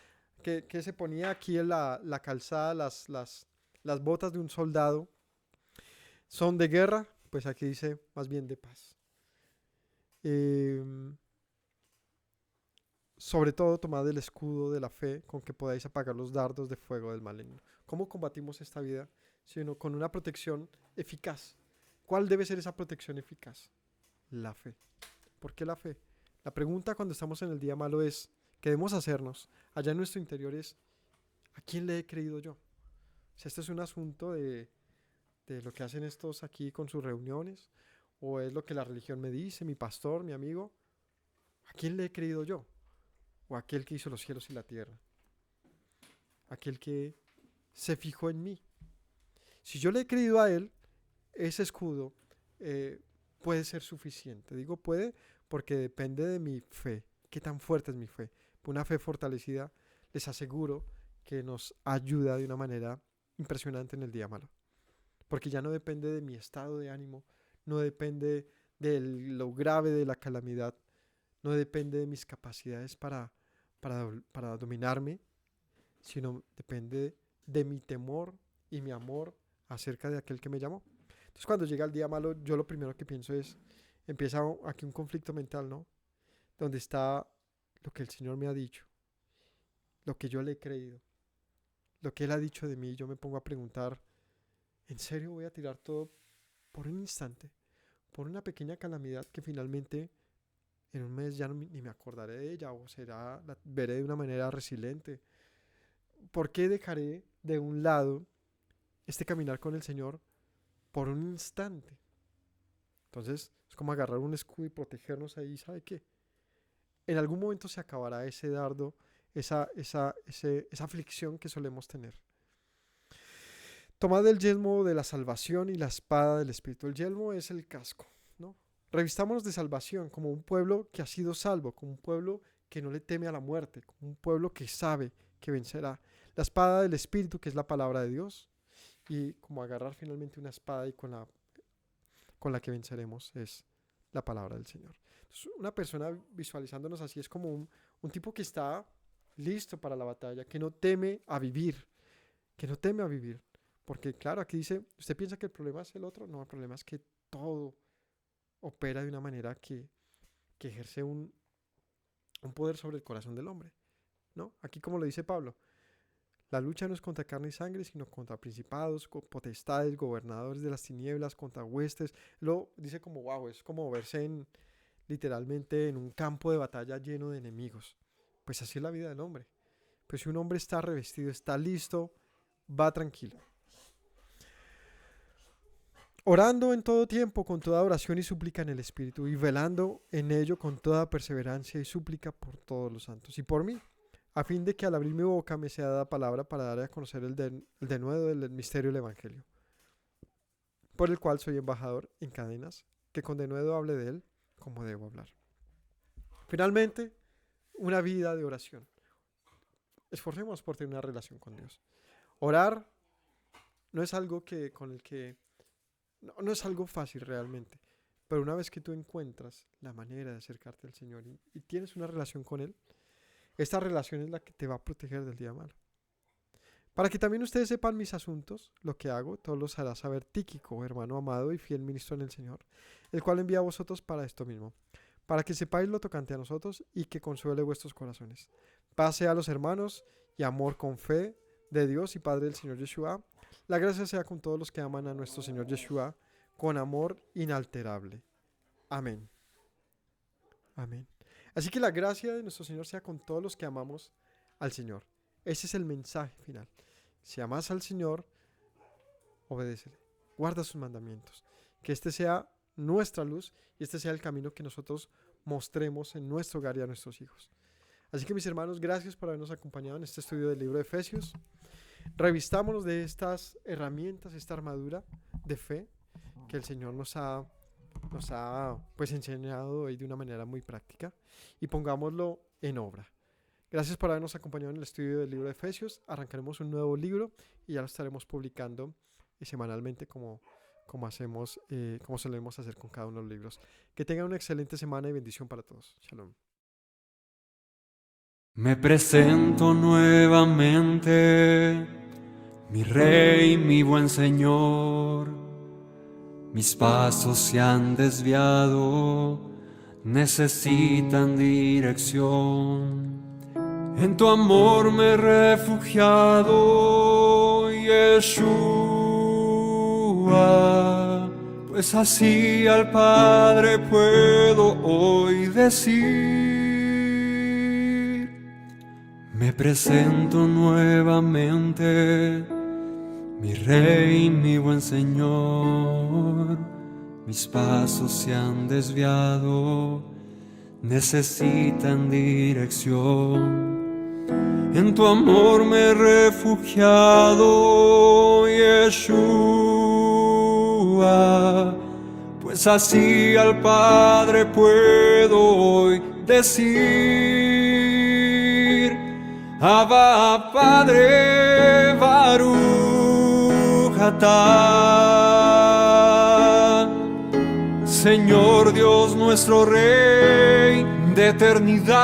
Speaker 1: Que se ponía aquí en la calzada, las botas de un soldado. ¿Son de guerra? Pues aquí dice más bien de paz. Sobre todo tomad el escudo de la fe con que podáis apagar los dardos de fuego del maligno. ¿Cómo combatimos esta vida? Sino con una protección eficaz. ¿Cuál debe ser esa protección eficaz? La fe. ¿Por qué la fe? La pregunta cuando estamos en el día malo es, ¿qué debemos hacernos? Allá en nuestro interior es, ¿a quién le he creído yo? Si este es un asunto de lo que hacen estos aquí con sus reuniones, o es lo que la religión me dice, mi pastor, mi amigo, ¿a quién le he creído yo? O aquel que hizo los cielos y la tierra, aquel que se fijó en mí. Si yo le he creído a él, ese escudo puede ser suficiente. Digo puede porque depende de mi fe. ¿Qué tan fuerte es mi fe? Una fe fortalecida, les aseguro que nos ayuda de una manera impresionante en el día malo. Porque ya no depende de mi estado de ánimo, no depende de lo grave de la calamidad, no depende de mis capacidades para dominarme, sino depende de mi temor y mi amor acerca de aquel que me llamó. Entonces cuando llega el día malo, yo lo primero que pienso es, empieza aquí un conflicto mental, ¿no? Donde está lo que el Señor me ha dicho, lo que yo le he creído, lo que Él ha dicho de mí. Yo me pongo a preguntar, ¿en serio voy a tirar todo por un instante? Por una pequeña calamidad que finalmente en un mes ya ni me acordaré de ella o la veré de una manera resiliente. ¿Por qué dejaré de un lado este caminar con el Señor por un instante? Entonces es como agarrar un escudo y protegernos ahí. ¿Sabe qué? En algún momento se acabará ese dardo, esa aflicción que solemos tener. Tomad el yelmo de la salvación y la espada del Espíritu. El yelmo es el casco, ¿no? Revistámonos de salvación como un pueblo que ha sido salvo, como un pueblo que no le teme a la muerte, como un pueblo que sabe que vencerá. La espada del Espíritu, que es la palabra de Dios, y como agarrar finalmente una espada y con la que venceremos es la palabra del Señor. Entonces, una persona visualizándonos así es como un tipo que está listo para la batalla, que no teme a vivir, que no teme a vivir. Porque claro, aquí dice, ¿usted piensa que el problema es el otro? No, el problema es que todo opera de una manera que ejerce un poder sobre el corazón del hombre, ¿no? Aquí como lo dice Pablo, la lucha no es contra carne y sangre, sino contra principados, potestades, gobernadores de las tinieblas, contra huestes. Lo dice como, wow, es como verse literalmente en un campo de batalla lleno de enemigos. Pues así es la vida del hombre. Pues si un hombre está revestido, está listo, va tranquilo. Orando en todo tiempo con toda oración y súplica en el Espíritu, y velando en ello con toda perseverancia y súplica por todos los santos y por mí, a fin de que al abrir mi boca me sea dada palabra para dar a conocer el denuedo del misterio del Evangelio, por el cual soy embajador en cadenas, que con denuedo hable de él como debo hablar. Finalmente, una vida de oración. Esforcémonos por tener una relación con Dios. Orar no es algo no es algo fácil realmente, pero una vez que tú encuentras la manera de acercarte al Señor y tienes una relación con Él, esta relación es la que te va a proteger del día malo. Para que también ustedes sepan mis asuntos, lo que hago, todos los hará saber Tíquico, hermano amado y fiel ministro en el Señor, el cual envía a vosotros para esto mismo, para que sepáis lo tocante a nosotros y que consuele vuestros corazones. Paz sea a los hermanos y amor con fe de Dios y Padre del Señor Yeshua. La gracia sea con todos los que aman a nuestro Señor Yeshua con amor inalterable. Amén. Amén. Así que la gracia de nuestro Señor sea con todos los que amamos al Señor. Ese es el mensaje final. Si amas al Señor, obedécele. Guarda sus mandamientos. Que este sea nuestra luz y este sea el camino que nosotros mostremos en nuestro hogar y a nuestros hijos. Así que mis hermanos, gracias por habernos acompañado en este estudio del libro de Efesios. Revistámonos de estas herramientas, esta armadura de fe que el Señor nos ha pues enseñado hoy de una manera muy práctica y pongámoslo en obra. Gracias por habernos acompañado en el estudio del libro de Efesios. Arrancaremos un nuevo libro y ya lo estaremos publicando semanalmente como solemos hacer con cada uno de los libros. Que tengan una excelente semana y bendición para todos. Shalom.
Speaker 2: Me presento nuevamente, mi Rey, mi buen Señor. Mis pasos se han desviado, necesitan dirección. En tu amor me he refugiado, Yeshua, pues así al Padre puedo hoy decir. Me presento nuevamente, mi Rey, mi buen Señor. Mis pasos se han desviado, necesitan dirección. En tu amor me he refugiado, Yeshua, pues así al Padre puedo hoy decir. Abba, Padre, Baruch atah, Señor Dios nuestro Rey de eternidad.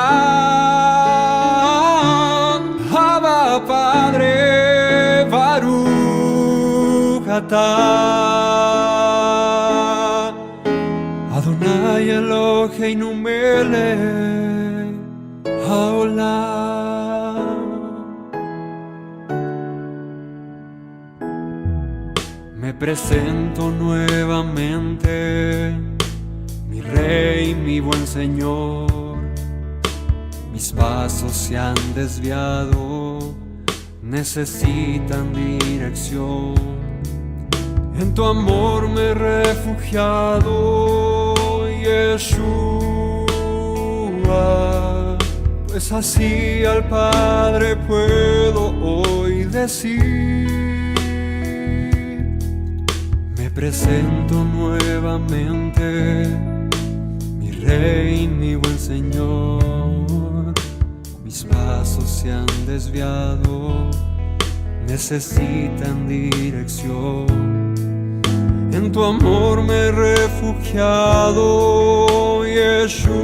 Speaker 2: Abba, Padre, Baruch atah, Adonai Eloheinu melech haolam. Me presento nuevamente, mi Rey, mi buen Señor. Mis pasos se han desviado, necesitan dirección. En tu amor me he refugiado, Yeshua, pues así al Padre puedo hoy decir. Me presento nuevamente, mi Rey, mi buen Señor. Mis pasos se han desviado, necesitan dirección. En tu amor me he refugiado, Yeshua,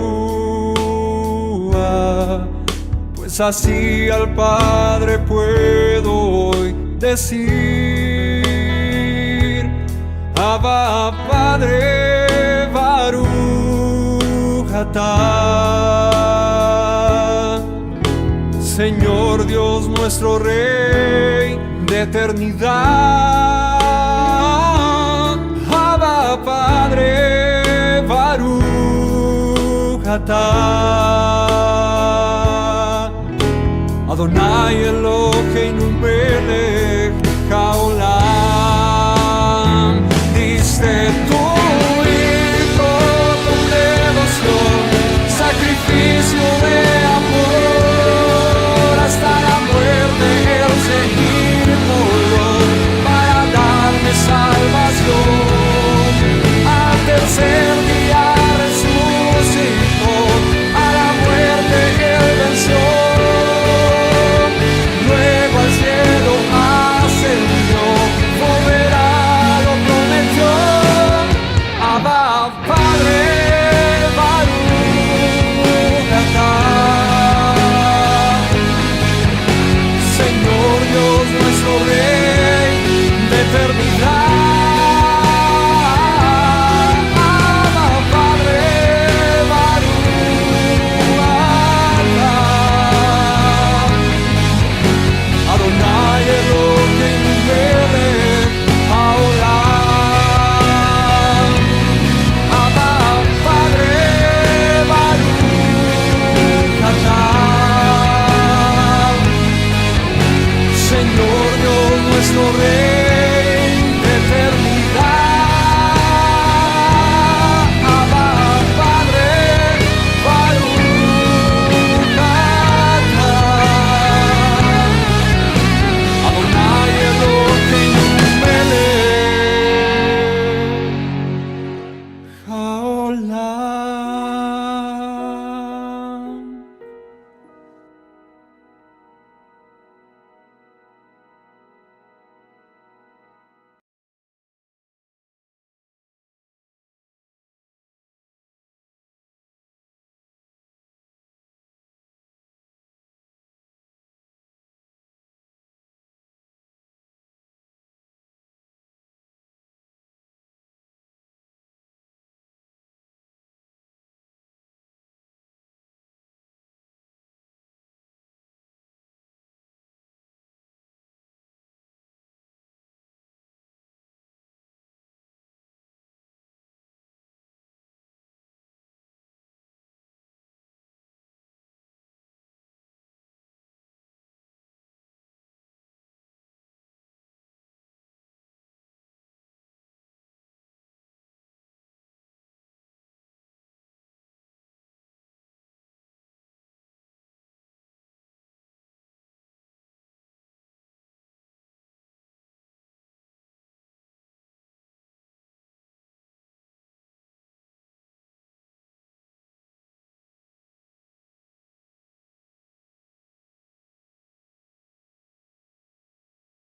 Speaker 2: pues así al Padre puedo hoy decir. Abba, Padre, Baruch atah, Señor Dios nuestro Rey de eternidad. Abba, Padre, Baruch atah, Adonai Eloheinu melech